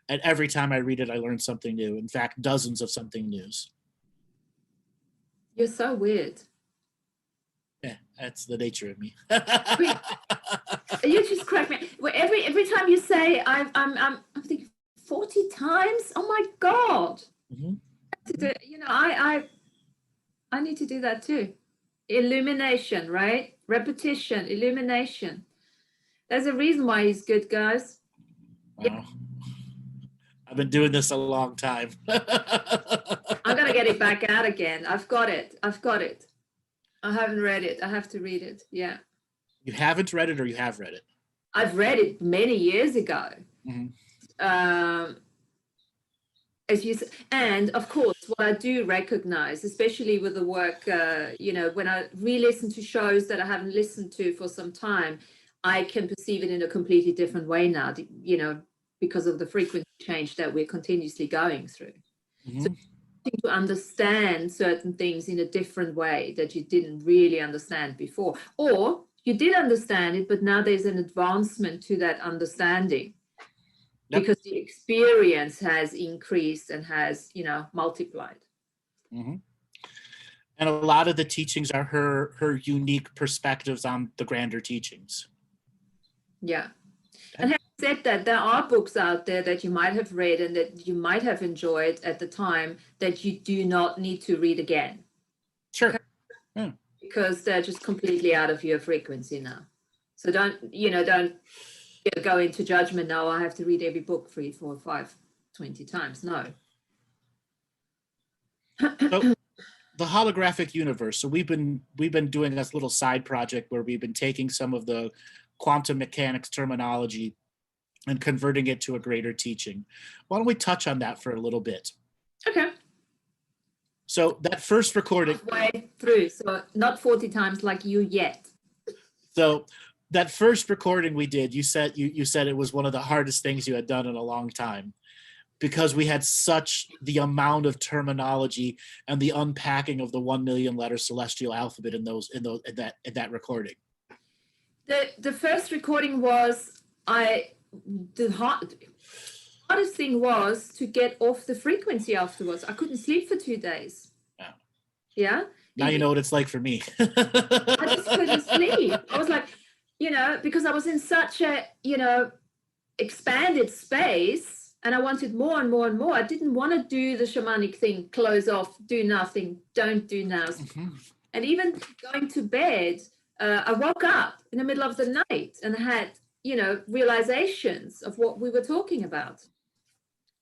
And every time I read it, I learn something new. In fact, dozens of something new. You're so weird. Yeah, that's the nature of me. You just crack me. Well, every time you say, I'm thinking 40 times. Oh my God. Mm-hmm. I need to do that too. Illumination, right? Repetition, illumination. There's a reason why he's good, guys. Wow. I've been doing this a long time. I'm gonna get it back out again. I've got it. I haven't read it. I have to read it. Yeah. You haven't read it, or you have read it? I've read it many years ago. Mm-hmm. As you said, and of course, what I do recognize, especially with the work, when I re-listen to shows that I haven't listened to for some time, I can perceive it in a completely different way now, because of the frequency change that we're continuously going through. Mm-hmm. So to understand certain things in a different way that you didn't really understand before, or you did understand it, but now there's an advancement to that understanding. Yep. Because the experience has increased and has, multiplied. Mm-hmm. And a lot of the teachings are her unique perspectives on the grander teachings. Yeah. Okay. And having said that, there are books out there that you might have read and that you might have enjoyed at the time that you do not need to read again. Sure. Okay? Yeah. Because they're just completely out of your frequency now. So don't go into judgment. No, I have to read every book 3, 4, 5, 20 times. No. So, the holographic universe. So we've been doing this little side project where we've been taking some of the quantum mechanics terminology and converting it to a greater teaching. Why don't we touch on that for a little bit? Okay. So that first recording. Way through. So not 40 times like you yet. So that first recording we did, you said it was one of the hardest things you had done in a long time, because we had such the amount of terminology and the unpacking of the 1 million letter celestial alphabet in that recording. The first recording was hardest thing was to get off the frequency afterwards. I couldn't sleep for 2 days. Yeah. Yeah. Now you know what it's like for me. I just couldn't sleep. I was like, because I was in such a, expanded space and I wanted more and more and more. I didn't want to do the shamanic thing, close off, do nothing, don't do now. And even going to bed, I woke up in the middle of the night and had, realizations of what we were talking about.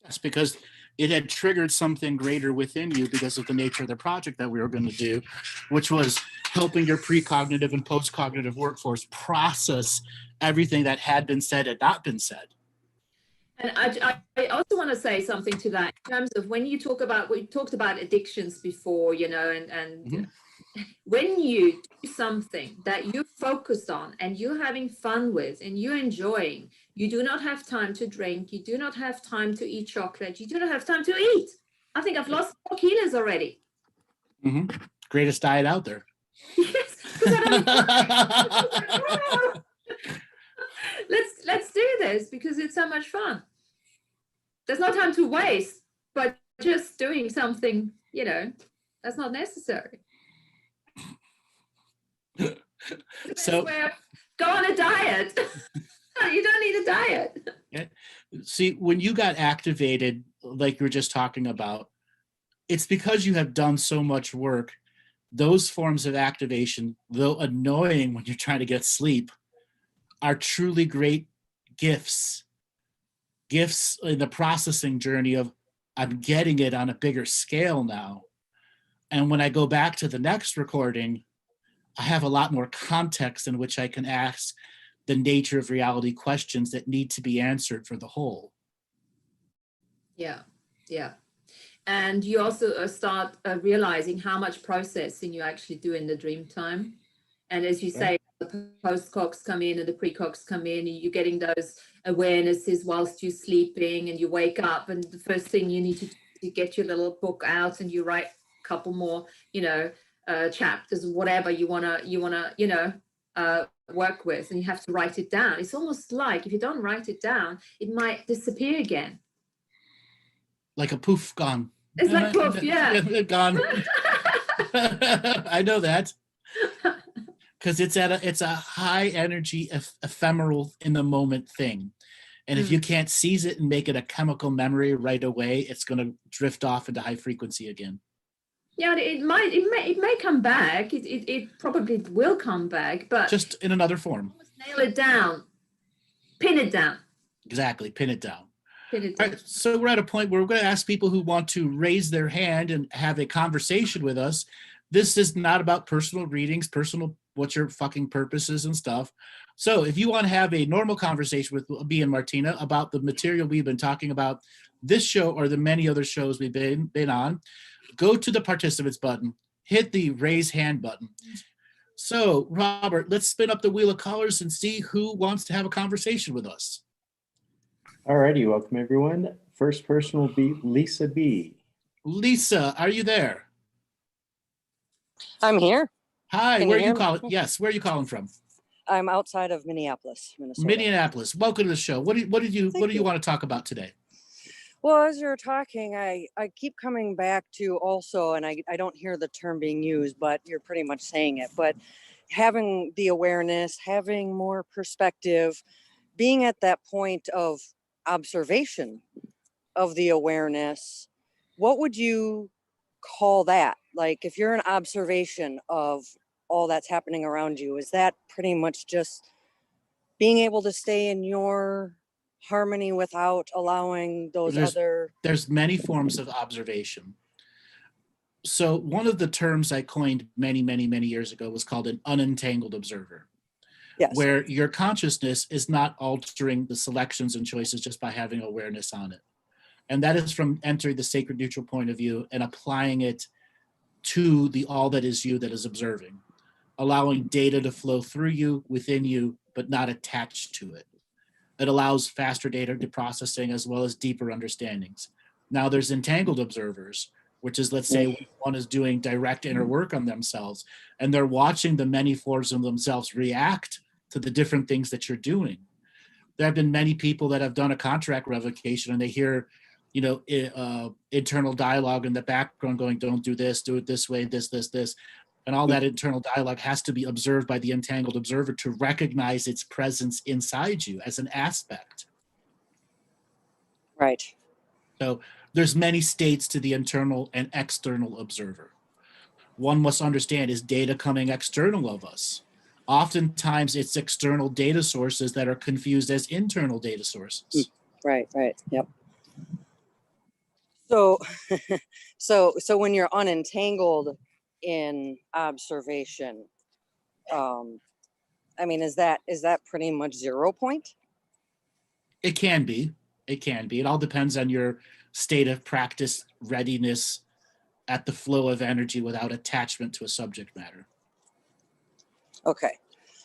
That's because it had triggered something greater within you because of the nature of the project that we were going to do, which was helping your precognitive and postcognitive workforce process everything that had been said and not been said. And I also want to say something to that in terms of when you talk about, we talked about addictions before, and when you do something that you're focused on and you're having fun with and you're enjoying, you do not have time to drink, you do not have time to eat chocolate, you do not have time to eat. I think I've lost 4 kilos already. Greatest diet out there. Yes, let's do this because it's so much fun. There's no time to waste, but just doing something, that's not necessary. So go on a diet. You don't need a diet. Yeah. See, when you got activated, like you were just talking about, it's because you have done so much work. Those forms of activation, though annoying when you're trying to get sleep, are truly great gifts in the processing journey of I'm getting it on a bigger scale now. And when I go back to the next recording, I have a lot more context in which I can ask the nature of reality questions that need to be answered for the whole. Yeah. And you also start realizing how much processing you actually do in the dream time. And as you say, the post-cogs come in and the pre-cogs come in, and you're getting those awarenesses whilst you're sleeping, and you wake up, and the first thing you need to do is get your little book out and you write a couple more, chapters, whatever you wanna, work with, and you have to write it down. It's almost like if you don't write it down, it might disappear again. Like a poof, gone. It's like poof, yeah. Gone. I know that. Because it's a high energy, ephemeral, in the moment thing. And if you can't seize it and make it a chemical memory right away, it's going to drift off into high frequency again. Yeah, it may come back. It probably will come back, but just in another form. Nail it down. Pin it down. Exactly. Pin it down. Pin it down. All right, so we're at a point where we're going to ask people who want to raise their hand and have a conversation with us. This is not about personal readings, what's your fucking purposes and stuff. So if you want to have a normal conversation with me and Martina about the material we've been talking about this show or the many other shows we've been on, go to the participants button, hit the raise hand button. So Robert, let's spin up the wheel of colors and see who wants to have a conversation with us. Alrighty, welcome everyone. First person will be Lisa B. Lisa, are you there? I'm here. Hi, where are you calling? Yes, where are you calling from? I'm outside of Minneapolis, Minnesota. Minneapolis. Welcome to the show. What do you want to talk about today? Well, as you're talking, I keep coming back to also, and I don't hear the term being used, but you're pretty much saying it, but having the awareness, having more perspective, being at that point of observation of the awareness, what would you call that? Like if you're an observation of all that's happening around you, is that pretty much just being able to stay in your harmony without allowing those there's many forms of observation. So one of the terms I coined many years ago was called an unentangled observer. Yes. Where your consciousness is not altering the selections and choices just by having awareness on it. And that is from entering the sacred neutral point of view and applying it to the all that is you that is observing, allowing data to flow through you, within you, but not attached to it. It allows faster data processing as well as deeper understandings. Now there's entangled observers, which is, let's say one is doing direct inner work on themselves and they're watching the many forms of themselves react to the different things that you're doing. there have been many people that have done a contract revocation and they hear, internal dialogue in the background going, don't do this, do it this way, this. And all that internal dialogue has to be observed by the entangled observer to recognize its presence inside you as an aspect. Right. So there's many states to the internal and external observer. One must understand, is data coming external of us? Oftentimes it's external data sources that are confused as internal data sources. Right. Yep. So, so when you're unentangled in observation, I mean, is that pretty much 0 point? It can be. It all depends on your state of practice readiness at the flow of energy without attachment to a subject matter. Okay.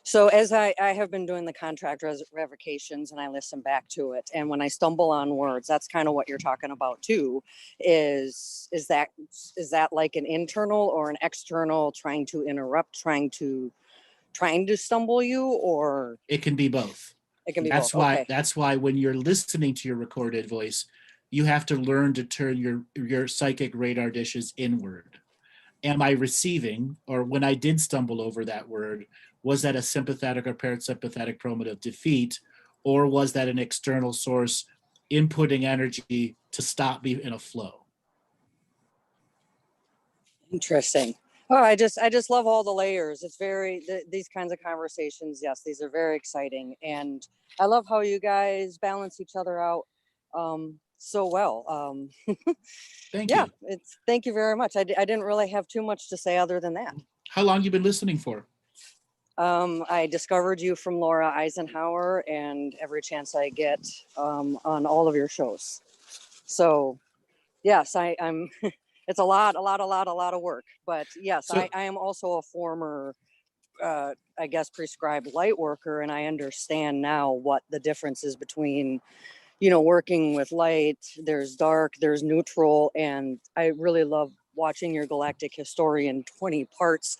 So as I have been doing the contract revocations and I listen back to it, and when I stumble on words, that's kind of what you're talking about too, is that like an internal or an external trying to interrupt, trying to stumble you, or it can be both. It can be that's both. why Okay. That's why when you're listening to your recorded voice, you have to learn to turn your psychic radar dishes inward. Am I receiving, or when I did stumble over that word, was that a sympathetic or parasympathetic primitive defeat, or was that an external source inputting energy to stop me in a flow? Interesting. Oh, I just love all the layers. It's these kinds of conversations. Yes, these are very exciting, and I love how you guys balance each other out so well. Thank you. Thank you very much. I didn't really have too much to say other than that. How long you been listening for? I discovered you from Laura Eisenhower, and every chance I get on all of your shows. So, yes, I'm. It's a lot of work, but yes, I am also a former, I guess, prescribed light worker, and I understand now what the difference is between, working with light. There's dark, there's neutral, and I really love watching your Galactic Historian 20 parts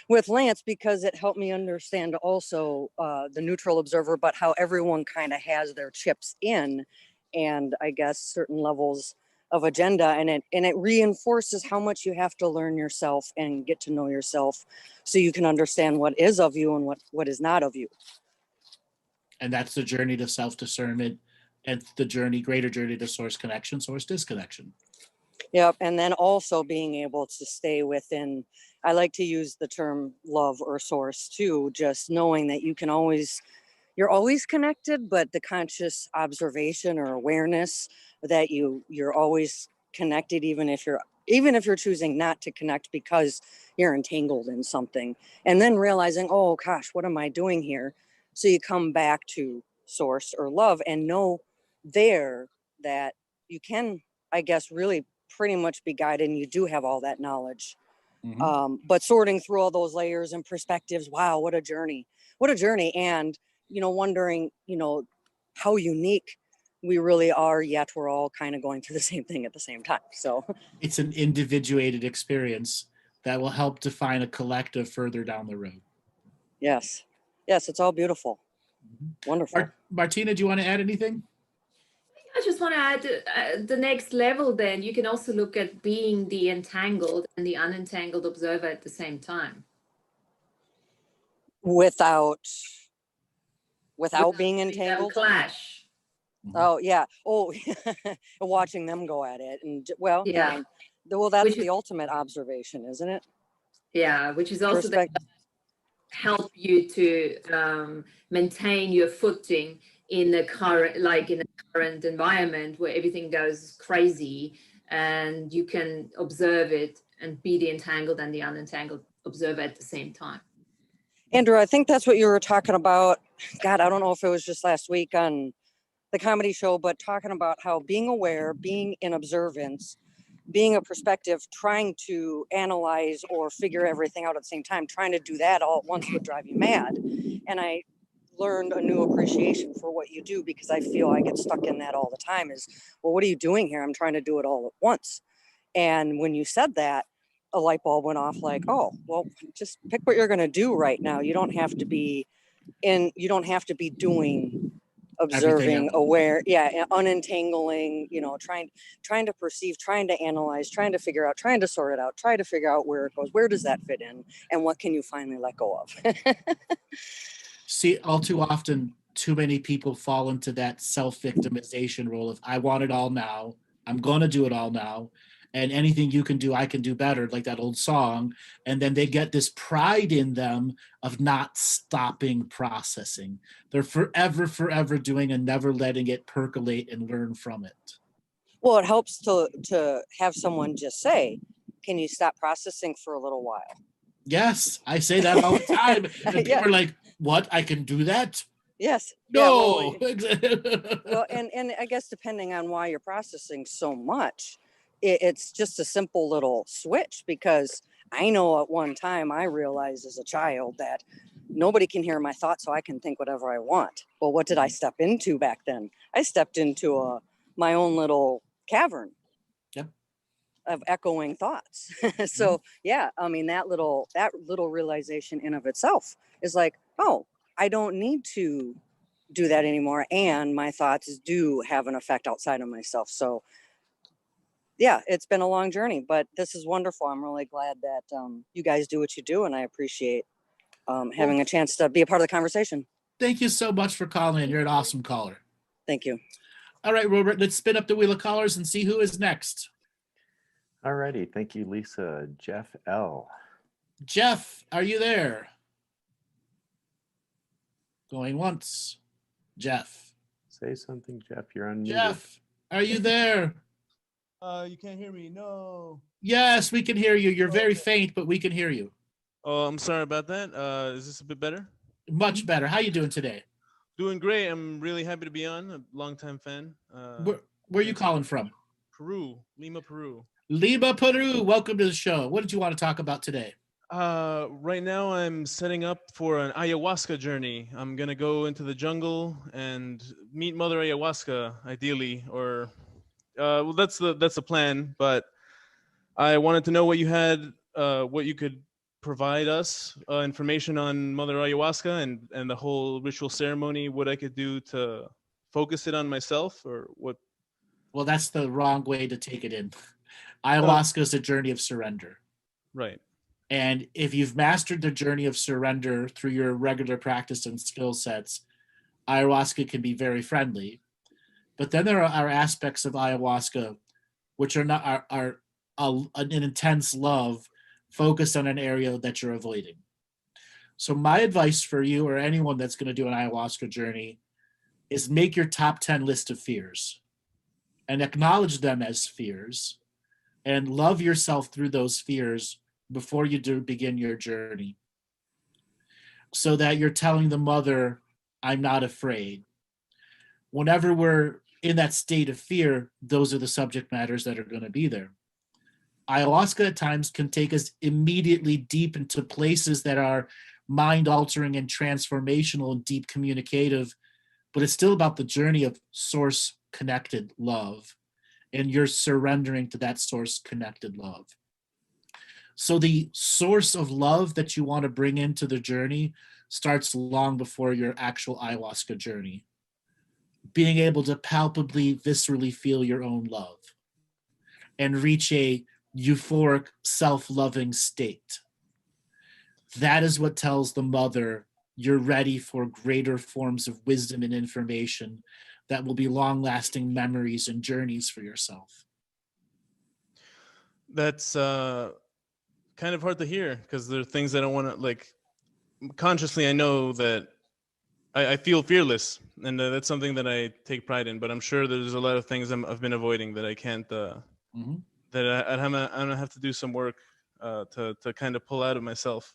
with Lance, because it helped me understand also the neutral observer, but how everyone kind of has their chips in, and I guess certain levels of agenda, and it reinforces how much you have to learn yourself and get to know yourself so you can understand what is of you and what is not of you. And that's the journey to self-discernment and the greater journey to source connection, source disconnection. Yep. And then also being able to stay within, I like to use the term love or source too, just knowing that you're always connected, but the conscious observation or awareness that you're always connected, even if you're choosing not to connect because you're entangled in something, and then realizing, oh gosh, what am I doing here? So you come back to source or love and know there that you can, I guess, really pretty much be guided, and you do have all that knowledge. Mm-hmm. But sorting through all those layers and perspectives, wow, what a journey. And wondering, how unique we really are, yet we're all kind of going through the same thing at the same time. So it's an individuated experience that will help define a collective further down the road. Yes, it's all beautiful. Mm-hmm. Wonderful. Martina, do you want to add anything? I just want to add the next level. Then you can also look at being the entangled and the unentangled observer at the same time. Without being entangled. Clash. Oh yeah. Oh, watching them go at it, and well, yeah. Well, that's the ultimate observation, isn't it? Yeah, which is also help you to maintain your footing in the current environment where everything goes crazy, and you can observe it and be the entangled and the unentangled observer at the same time. Andrew, I think that's what you were talking about. God, I don't know if it was just last week on the comedy show, but talking about how being aware, being in observance, being a perspective, trying to analyze or figure everything out at the same time, trying to do that all at once would drive you mad. And I learned a new appreciation for what you do, because I feel I get stuck in that all the time is, well, what are you doing here? I'm trying to do it all at once. And when you said that, a light bulb went off, like, oh, well, just pick what you're going to do right now. You don't have to be doing observing, else. aware, unentangling, trying to perceive, trying to analyze, trying to figure out, trying to sort it out, try to figure out where it goes, where does that fit in, and what can you finally let go of. See, all too often, too many people fall into that self-victimization role of I want it all now. I'm going to do it all now. And anything you can do, I can do better, like that old song. And then they get this pride in them of not stopping processing. They're forever doing and never letting it percolate and learn from it. Well, it helps to have someone just say, can you stop processing for a little while? Yes, I say that all the time. And people Yeah. are like, what? I can do that? Yes. No. Yeah, well, and I guess depending on why you're processing so much, it's just a simple little switch, because I know at one time I realized as a child that nobody can hear my thoughts, so I can think whatever I want. Well, what did I step into back then? I stepped into my own little cavern. Yep. Of echoing thoughts. So yeah, I mean, that little realization in of itself is like, oh, I don't need to do that anymore, and my thoughts do have an effect outside of myself. So yeah, it's been a long journey, but this is wonderful. I'm really glad that you guys do what you do, and I appreciate having a chance to be a part of the conversation. Thank you so much for calling in. You're an awesome caller. Thank you. All right, Robert, let's spin up the wheel of callers and see who is next. Alrighty, thank you, Lisa. Jeff L. Jeff, are you there? Going once. Jeff. Say something, Jeff. You're unmuted. Jeff, are you there? You can't hear me. No. Yes, we can hear you. You're very faint, but we can hear you. Oh, I'm sorry about that. Is this a bit better? Much better. How you doing today? Doing great. I'm really happy to be on. A longtime fan. Where are you calling from? Peru, Lima, Peru. Lima, Peru. Welcome to the show. What did you want to talk about today? Right now I'm setting up for an ayahuasca journey. I'm gonna go into the jungle and meet Mother Ayahuasca, ideally, or well, that's the plan. But I wanted to know what you had, what you could provide us, information on Mother Ayahuasca and the whole ritual ceremony. What I could do to focus it on myself, or what? Well, that's the wrong way to take it in. Ayahuasca is a journey of surrender. Right. And if you've mastered the journey of surrender through your regular practice and skill sets, ayahuasca can be very friendly. But then there are aspects of ayahuasca which are an intense love focused on an area that you're avoiding. So my advice for you or anyone that's going to do an ayahuasca journey is make your top 10 list of fears and acknowledge them as fears and love yourself through those fears before you do begin your journey, so that you're telling the mother, I'm not afraid. Whenever we're in that state of fear, those are the subject matters that are going to be there. Ayahuasca at times can take us immediately deep into places that are mind-altering and transformational and deep communicative, but it's still about the journey of source-connected love, and you're surrendering to that source-connected love. So the source of love that you want to bring into the journey starts long before your actual ayahuasca journey. Being able to palpably, viscerally feel your own love and reach a euphoric, self-loving state. That is what tells the mother you're ready for greater forms of wisdom and information that will be long-lasting memories and journeys for yourself. That's kind of hard to hear, because there are things I don't want to, like, consciously I know that I feel fearless, and that's something that I take pride in, but I'm sure there's a lot of things I've been avoiding that I can't, that I'm gonna have to do some work to kind of pull out of myself.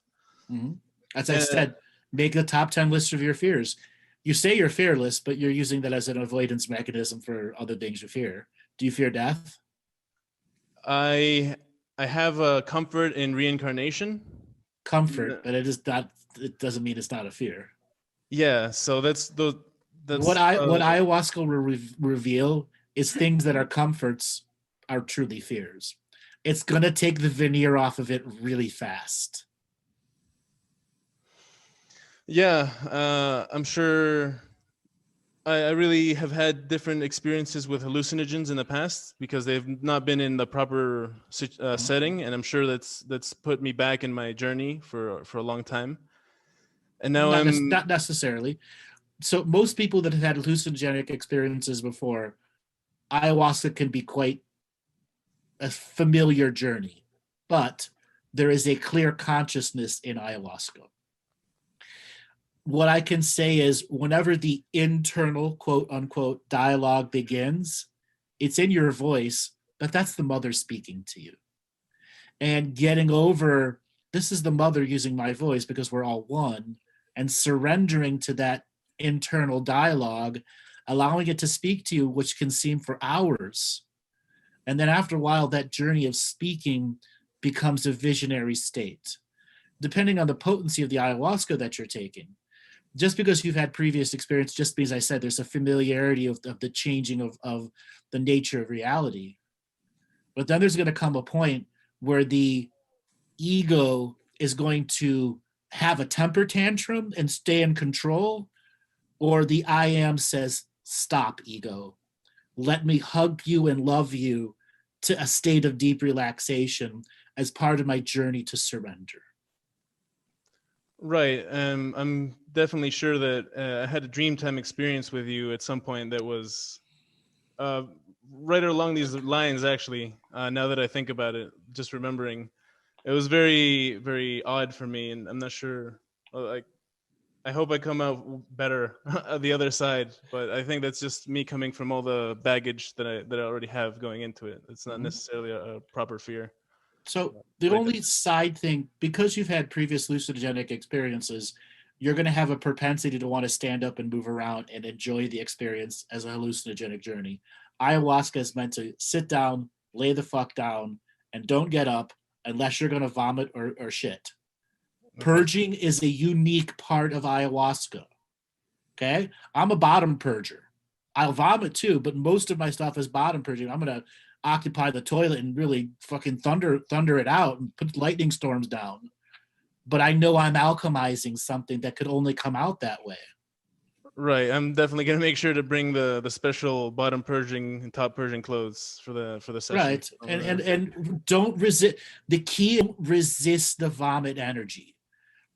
As I said, make a top 10 list of your fears. You say you're fearless, but you're using that as an avoidance mechanism for other things you fear. Do you fear death? I have a comfort in reincarnation. Comfort, but it doesn't mean it's not a fear. Yeah, so that's what ayahuasca will reveal is things that are comforts are truly fears. It's gonna take the veneer off of it really fast. Yeah, I'm sure I really have had different experiences with hallucinogens in the past because they've not been in the proper setting, and I'm sure that's put me back in my journey for a long time. And now Not necessarily. So most people that have had hallucinogenic experiences before, ayahuasca can be quite a familiar journey, but there is a clear consciousness in ayahuasca. What I can say is whenever the internal quote unquote dialogue begins, it's in your voice, but that's the mother speaking to you. And getting over, this is the mother using my voice because we're all one, and surrendering to that internal dialogue, allowing it to speak to you, which can seem for hours. And then after a while, that journey of speaking becomes a visionary state. Depending on the potency of the ayahuasca that you're taking, just because you've had previous experience, just because I said there's a familiarity of the changing of the nature of reality. But then there's going to come a point where the ego is going to have a temper tantrum and stay in control, or the I am says, stop, ego. Let me hug you and love you to a state of deep relaxation as part of my journey to surrender. Right. I'm definitely sure that I had a dreamtime experience with you at some point that was right along these lines, actually, now that I think about it, just remembering. It was very, very odd for me, and I'm not sure, like, I hope I come out better on the other side, but I think that's just me coming from all the baggage that I already have going into it. It's not necessarily a proper fear. So the only side thing, because you've had previous hallucinogenic experiences, you're going to have a propensity to want to stand up and move around and enjoy the experience as a hallucinogenic journey. Ayahuasca is meant to sit down, lay the fuck down, and don't get up unless you're going to vomit or shit. Purging is a unique part of ayahuasca. Okay? I'm a bottom purger. I'll vomit too, but most of my stuff is bottom purging. I'm going to occupy the toilet and really fucking thunder it out and put lightning storms down. But I know I'm alchemizing something that could only come out that way. Right. I'm definitely gonna make sure to bring the special bottom purging and top purging clothes for the session. Right. And don't resist. The key, resist the vomit energy.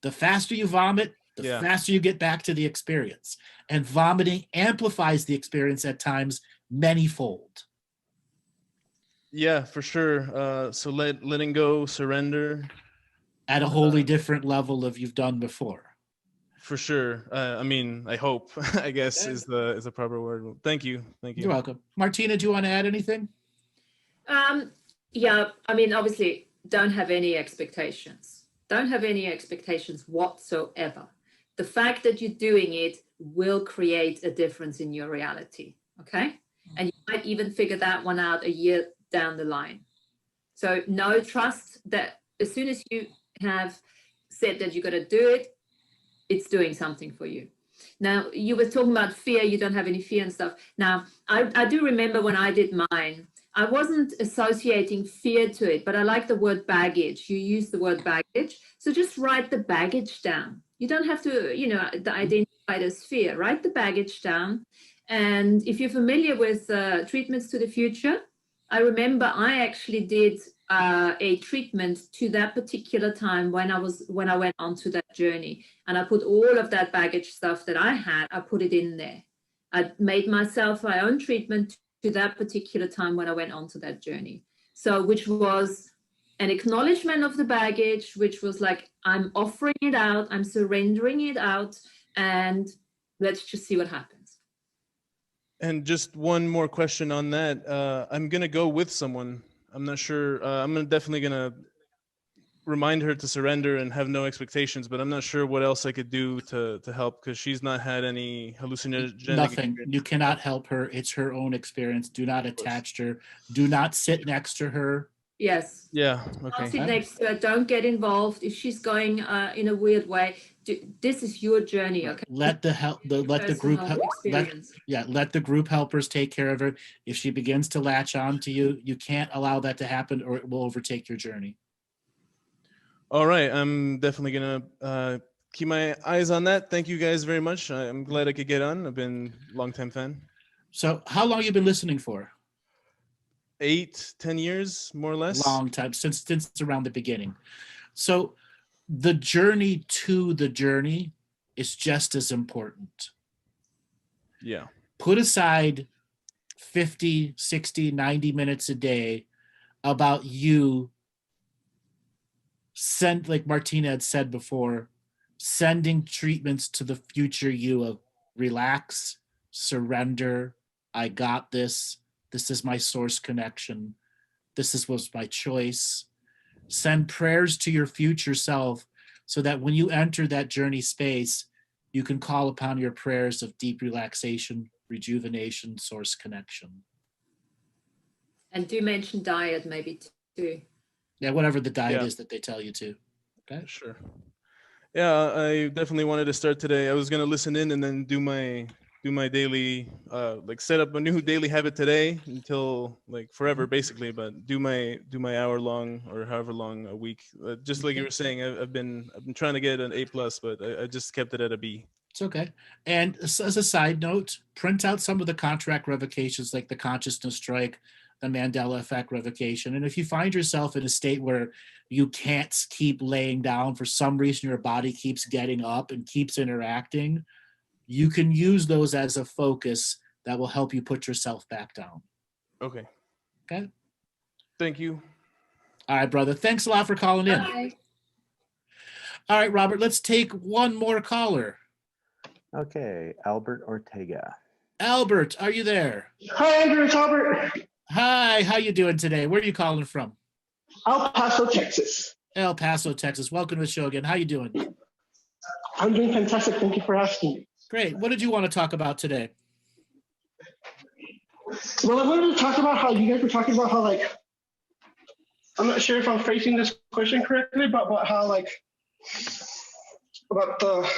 The faster you vomit, the faster you get back to the experience. And vomiting amplifies the experience at times manyfold. Yeah, for sure. So letting go, surrender. At a wholly different level of you've done before. For sure. I mean, I hope, I guess is the proper word. Thank you. You're welcome. Martina, do you want to add anything? Yeah, I mean, obviously, don't have any expectations. Don't have any expectations whatsoever. The fact that you're doing it will create a difference in your reality, okay? And you might even figure that one out a year down the line. So no, trust that as soon as you have said that you're going to do it, it's doing something for you. Now, you were talking about fear. You don't have any fear and stuff. Now, I do remember when I did mine, I wasn't associating fear to it, but I like the word baggage. You use the word baggage. So just write the baggage down. You don't have to, identify it as fear. Write the baggage down. And if you're familiar with treatments to the future, I remember I actually did a treatment to that particular time when I went onto that journey, and I put all of that baggage stuff that I had, I put it in there. I made myself my own treatment to that particular time when I went onto that journey. So, which was an acknowledgement of the baggage, which was like, I'm offering it out, I'm surrendering it out, and let's just see what happens. And just one more question on that. I'm gonna go with someone. I'm not sure. I'm definitely gonna remind her to surrender and have no expectations, but I'm not sure what else I could do to help, because she's not had any hallucinogenic Nothing. experience. You cannot help her. It's her own experience. Do not attach her. Do not sit next to her. Yes. Yeah. Don't Okay. sit next to her. Don't get involved. If she's going in a weird way, this is your journey. Okay. Let the group let the group helpers take care of her. If she begins to latch on to you, you can't allow that to happen, or it will overtake your journey. All right. I'm definitely gonna keep my eyes on that. Thank you guys very much. I'm glad I could get on. I've been a long-time fan. So how long you been listening for? 8-10 years, more or less. Long time, since around the beginning. So the journey to the journey is just as important. Yeah. Put aside 50, 60, 90 minutes a day about you, like Martina had said before, sending treatments to the future you of relax, surrender, I got this, this is my source connection, was my choice. Send prayers to your future self so that when you enter that journey space, you can call upon your prayers of deep relaxation, rejuvenation, source connection. And do mention diet maybe too. Yeah, whatever the diet is that they tell you to. Okay. Sure. Yeah, I definitely wanted to start today. I was gonna listen in and then do my daily like set up a new daily habit today until like forever basically, but do my hour long or however long a week. Just like you were saying, I've been trying to get an A+, but I just kept it at a B. It's okay. And as a side note, print out some of the contract revocations like the consciousness strike, the Mandela effect revocation. And if you find yourself in a state where you can't keep laying down, for some reason your body keeps getting up and keeps interacting, you can use those as a focus that will help you put yourself back down. Okay. Okay. Thank you. All right, brother. Thanks a lot for calling in. Bye. All right, Robert, let's take one more caller. Okay, Albert Ortega. Albert, are you there? Hi, Andrew. It's Albert. Hi, how you doing today? Where are you calling from? El Paso, Texas. El Paso, Texas. Welcome to the show again. How you doing? I'm doing fantastic. Thank you for asking. Great. What did you want to talk about today? Well, I wanted to talk about how you guys were talking about how, like, I'm not sure if I'm phrasing this question correctly, but about how, like, about the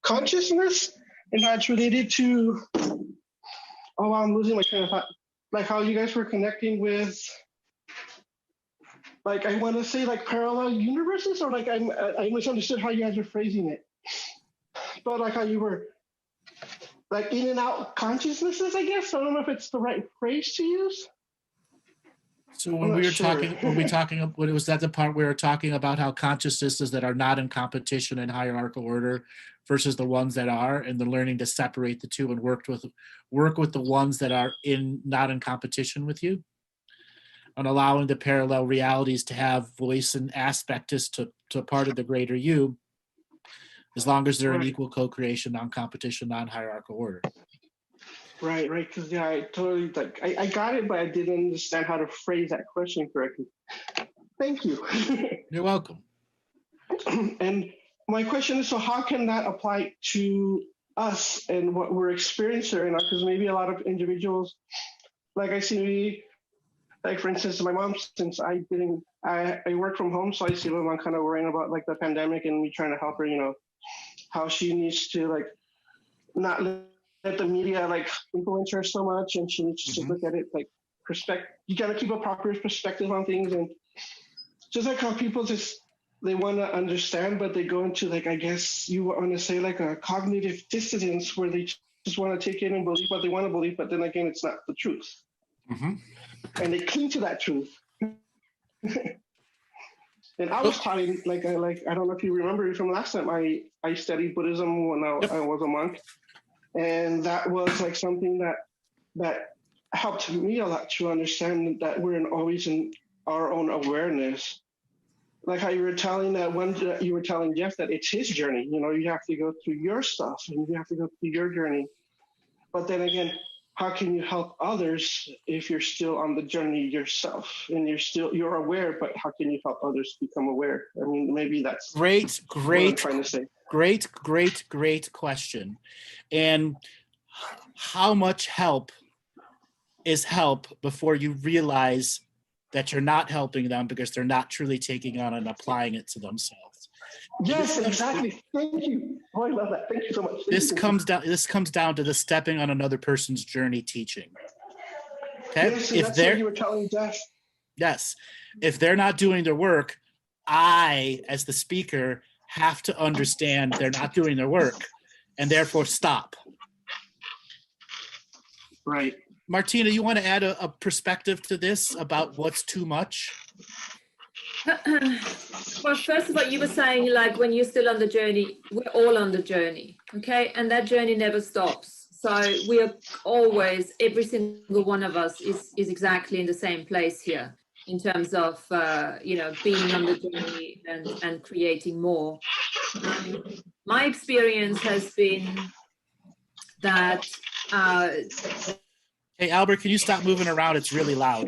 consciousness and how it's related to, oh, I'm losing my train of thought. Like how you guys were connecting with, like, I want to say like parallel universes, or like I misunderstood how you guys were phrasing it. But like how you were like in and out consciousnesses, I guess. I don't know if it's the right phrase to use. So when we were talking, when it was at the part where we were talking about how consciousnesses that are not in competition in hierarchical order versus the ones that are, and the learning to separate the two and work with the ones that are not in competition with you, and allowing the parallel realities to have voice and aspect as to part of the greater you, as long as they're in equal co-creation, non-competition, non-hierarchical order. Right. Because yeah, I totally like I got it, but I didn't understand how to phrase that question correctly. Thank you. You're welcome. And my question is, so how can that apply to us and what we're experiencing right now? Because maybe a lot of individuals, like I see, like for instance, my mom, since I work from home, so I see my mom kind of worrying about like the pandemic and me trying to help her, you know, how she needs to like not let the media like influence her so much, and she needs to look at it like you got to keep a proper perspective on things. And just like how people they want to understand, but they go into like, I guess you want to say like a cognitive dissonance where they just want to take in and believe what they want to believe, but then again, it's not the truth. And they cling to that truth. And I was taught, like I don't know if you remember from last time, I studied Buddhism when I was a monk. And that was like something that helped me a lot to understand that we're always in our own awareness. Like how you were telling Jeff that it's his journey. You know, you have to go through your stuff and you have to go through your journey. But then again, how can you help others if you're still on the journey yourself and you're aware, but how can you help others become aware? I mean, maybe that's great what I'm trying to say. Great question. And how much help is help before you realize that you're not helping them because they're not truly taking on and applying it to themselves. Yes, exactly. Thank you. Oh, I love that. Thank you so much. This comes down to the stepping on another person's journey teaching. Okay? Yes, that's what you were telling Jeff. Yes. If they're not doing their work, I, as the speaker, have to understand they're not doing their work and therefore stop. Right. Martina, you want to add a perspective to this about what's too much? Well, first of all, you were saying, like, when you're still on the journey, we're all on the journey, okay? And that journey never stops. So we are always, every single one of us is exactly in the same place here in terms of, being on the journey and creating more. My experience has been that... Hey, Albert, can you stop moving around? It's really loud.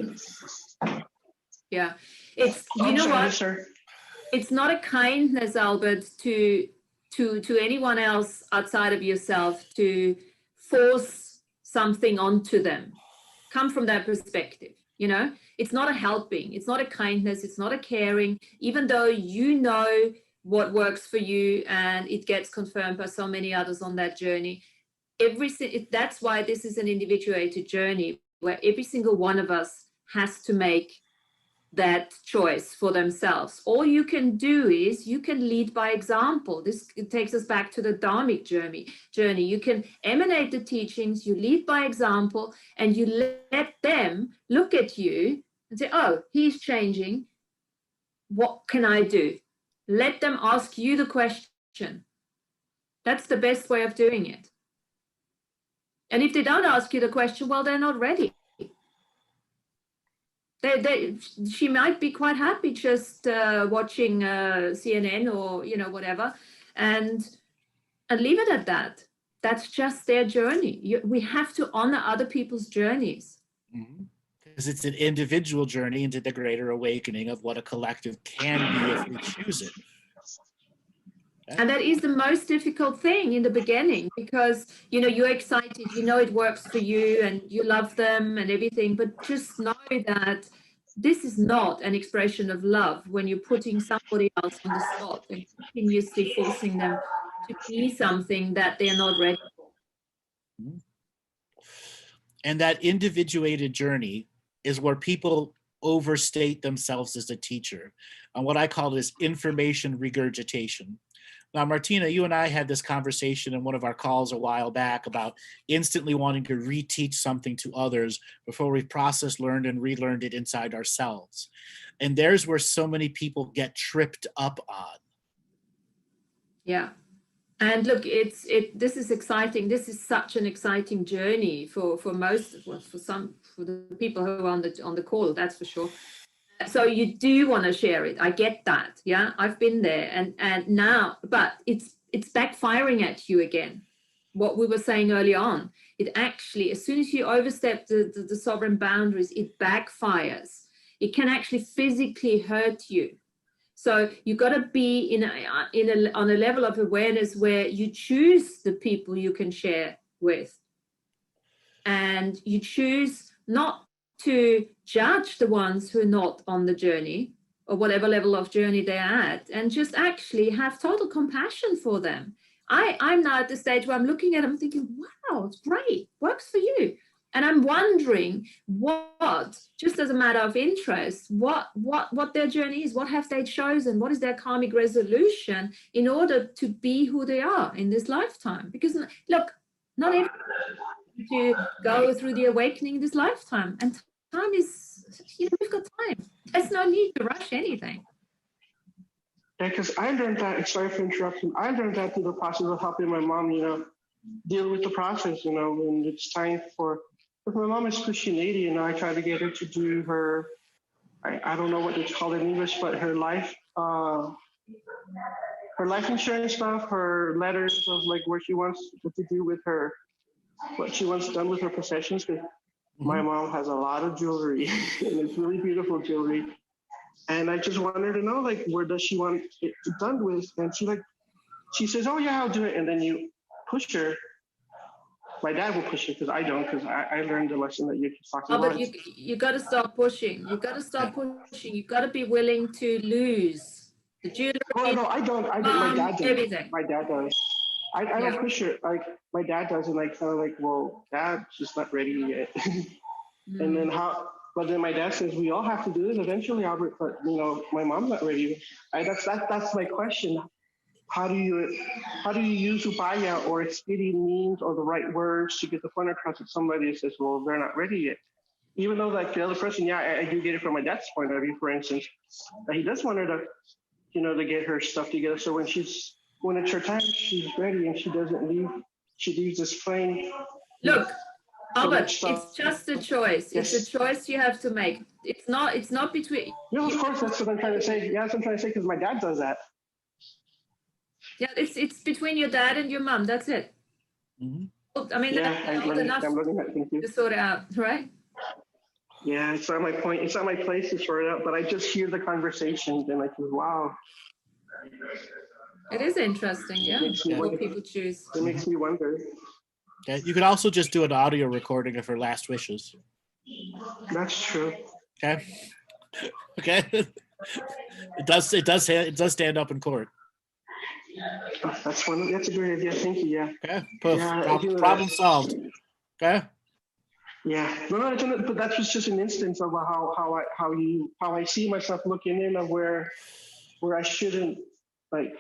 Yeah, it's, I'm know sorry, what? sir. It's not a kindness, Albert, to anyone else outside of yourself to force something onto them. Come from that perspective, It's not a helping, it's not a kindness, it's not a caring, even though you know what works for you and it gets confirmed by so many others on that journey. That's why this is an individuated journey where every single one of us has to make that choice for themselves. All you can do is you can lead by example. This takes us back to the dharmic journey. You can emanate the teachings, you lead by example, and you let them look at you and say, oh, he's changing. What can I do? Let them ask you the question. That's the best way of doing it. And if they don't ask you the question, well, they're not ready. She might be quite happy just watching CNN or whatever, and leave it at that. That's just their journey. We have to honor other people's journeys. Because it's an individual journey into the greater awakening of what a collective can be if we choose it. And that is the most difficult thing in the beginning, because you're excited, it works for you and you love them and everything, but just know that this is not an expression of love when you're putting somebody else on the spot and continuously forcing them to be something that they're not ready for. And that individuated journey is where people overstate themselves as a teacher, and what I call this information regurgitation. Now, Martina, you and I had this conversation in one of our calls a while back about instantly wanting to reteach something to others before we've processed, learned, and relearned it inside ourselves. And there's where so many people get tripped up on. Yeah. And look, this is exciting. This is such an exciting journey for the people who are on the call, that's for sure. So you do want to share it. I get that. Yeah, I've been there, and now, but it's backfiring at you again. What we were saying early on, it actually, as soon as you overstep the sovereign boundaries, it backfires. It can actually physically hurt you. So you got to be on a level of awareness where you choose the people you can share with, and you choose not to judge the ones who are not on the journey or whatever level of journey they're at, and just actually have total compassion for them. I'm now at the stage where I'm looking at them thinking, wow, it's great, works for you. And I'm wondering what, just as a matter of interest, what their journey is, what have they chosen, what is their karmic resolution in order to be who they are in this lifetime. Because look, not everyone to go through the awakening in this lifetime, and time is, we've got time. There's no need to rush anything. Yeah, because I learned that, sorry for interrupting, I learned that through the process of helping my mom, deal with the process, when it's time for, if my mom is pushing 80, I try to get her to do her, I don't know what it's called in English, but her life insurance stuff, her letters of like what she wants to do with her, what she wants done with her possessions, because my mom has a lot of jewelry and it's really beautiful jewelry. And I just want her to know, like, where does she want it done with? And she says, oh yeah, I'll do it. And then you push her. My dad will push her because I don't, because I learned the lesson that you're talking about. But you got to stop pushing. You got to stop pushing. You got to be willing to lose the jewelry. Oh no, I don't. My dad does. Everything. My dad does. I don't push her. Like my dad does, and kind of like, well, Dad, she's not ready yet. And then But then my dad says we all have to do this eventually, Albert. But my mom's not ready. That's my question. how do you use upaya or expedient means or the right words to get the point across to somebody that says, well, they're not ready yet. Even though like the other person, yeah, I do get it from my dad's point of view, for instance, that he does want her to, to get her stuff together. So when it's her time, she's ready and she doesn't leave. She leaves this plain. Look, Albert, stuff. it's just a choice. Yes. It's a choice you have to make. It's not between. Yeah, of course, that's what I'm trying to say. Yeah, that's what I'm trying to say because my dad does that. Yeah, it's between your dad and your mom. That's it. Mm-hmm. I mean, Yeah, that's I'm enough looking at it. Thank you. to sort it out, right? Yeah, it's not my point. It's not my place to sort it out, but I just hear the conversations and I think, wow. It is interesting, yeah. What people choose. It makes me wonder. Okay. You could also just do an audio recording of her last wishes. That's true. Okay. Okay. It does stand up in court. That's a great idea. Thank you. Yeah. Okay. Poof. Yeah, Problem solved. Okay. Yeah. No, but that was just an instance of how I see myself looking in of where I shouldn't like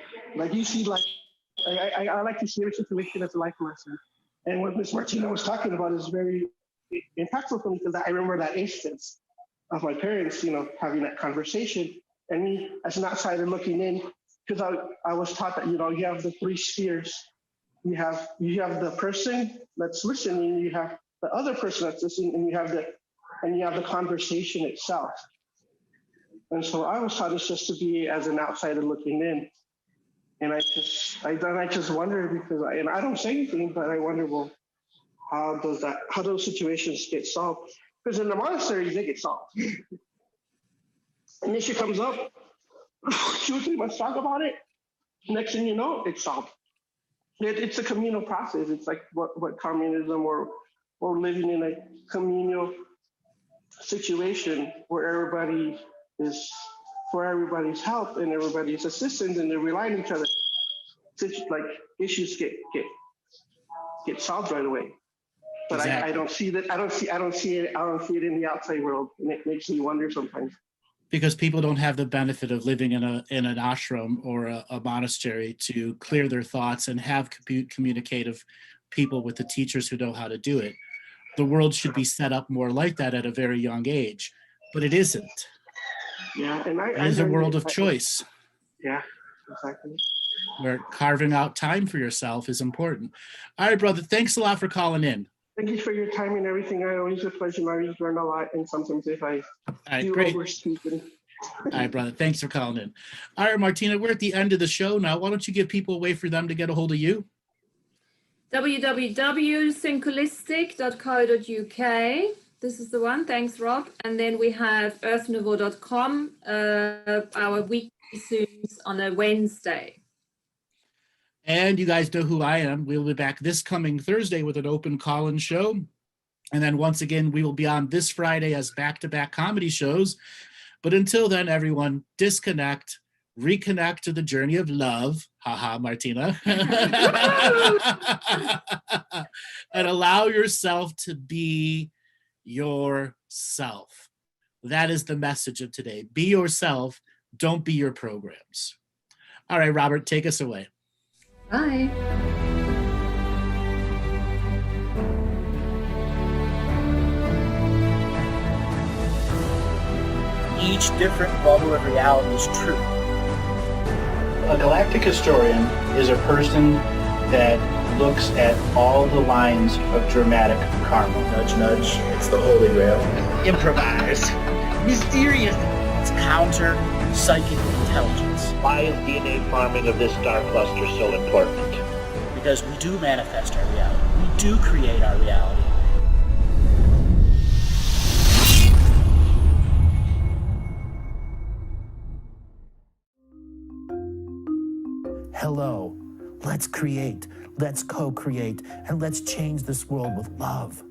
you see like I like to see every situation as a life lesson. And what Miss Martina was talking about is very impactful for me because I remember that instance of my parents, having that conversation, and me as an outsider looking in, because I was taught that you have the three spheres. You have the person that's listening, you have the other person that's listening, and you have the conversation itself. And so I was taught it's just to be as an outsider looking in. And I just wonder because I don't say anything, but I wonder, well, how those situations get solved? Because in the monasteries, they get solved. An issue comes up, 2 or 3 months talk about it. Next thing you know, it's solved. It's a communal process. It's like what communism or living in a communal situation where everybody is for everybody's help and everybody's assistance and they're relying on each other. Like issues get solved right away. But exactly. I don't see that. I don't see it in the outside world, and it makes me wonder sometimes. Because people don't have the benefit of living in an ashram or a monastery to clear their thoughts and have communicative people with the teachers who know how to do it. The world should be set up more like that at a very young age, but it isn't. Yeah, and it is a world of choice. Yeah, exactly. Where carving out time for yourself is important. All right, brother. Thanks a lot for calling in. Thank you for your time and everything. I always a pleasure. I always learn a lot, and sometimes if I do overspeak. All right, brother. Thanks for calling in. All right, Martina, we're at the end of the show now. Why don't you give people a way for them to get a hold of you? www.synchholistic.co.uk. This is the one. Thanks, Rob. And then we have earthnouveau.com, our weekly Zooms on a Wednesday. And you guys know who I am. We'll be back this coming Thursday with an open call-in show. And then once again, we will be on this Friday as back-to-back comedy shows. But until then, everyone, disconnect, reconnect to the journey of love. Haha, Martina. And allow yourself to be yourself. That is the message of today. Be yourself. Don't be your programs. All right, Robert, take us away. Bye. Each different bubble of reality is true. A galactic historian is a person that looks at all the lines of dramatic karma. Nudge, nudge. It's the Holy Grail. Improvise. Mysterious. It's counter psychic intelligence. Why is DNA farming of this star cluster so important? Because we do manifest our reality. We do create our reality. Hello. Let's create. Let's co-create. And let's change this world with love.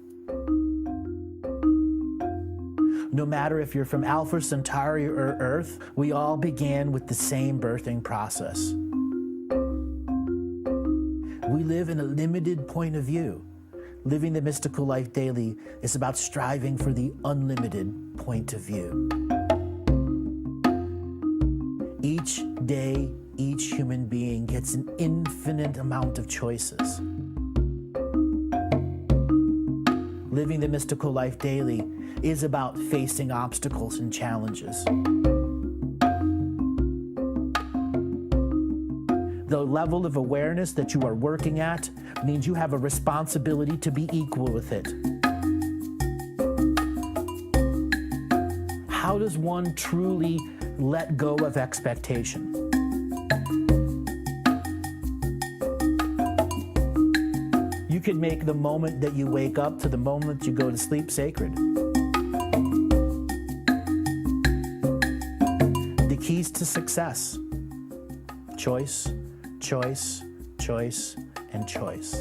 No matter if you're from Alpha Centauri or Earth, we all began with the same birthing process. We live in a limited point of view. Living the mystical life daily is about striving for the unlimited point of view. Each day each human being gets an infinite amount of choices. Living the mystical life daily is about facing obstacles and challenges. The level of awareness that you are working at means you have a responsibility to be equal with it. How does one truly let go of expectation? You can make the moment that you wake up to the moment you go to sleep sacred. The keys to success: choice, choice, choice, and choice.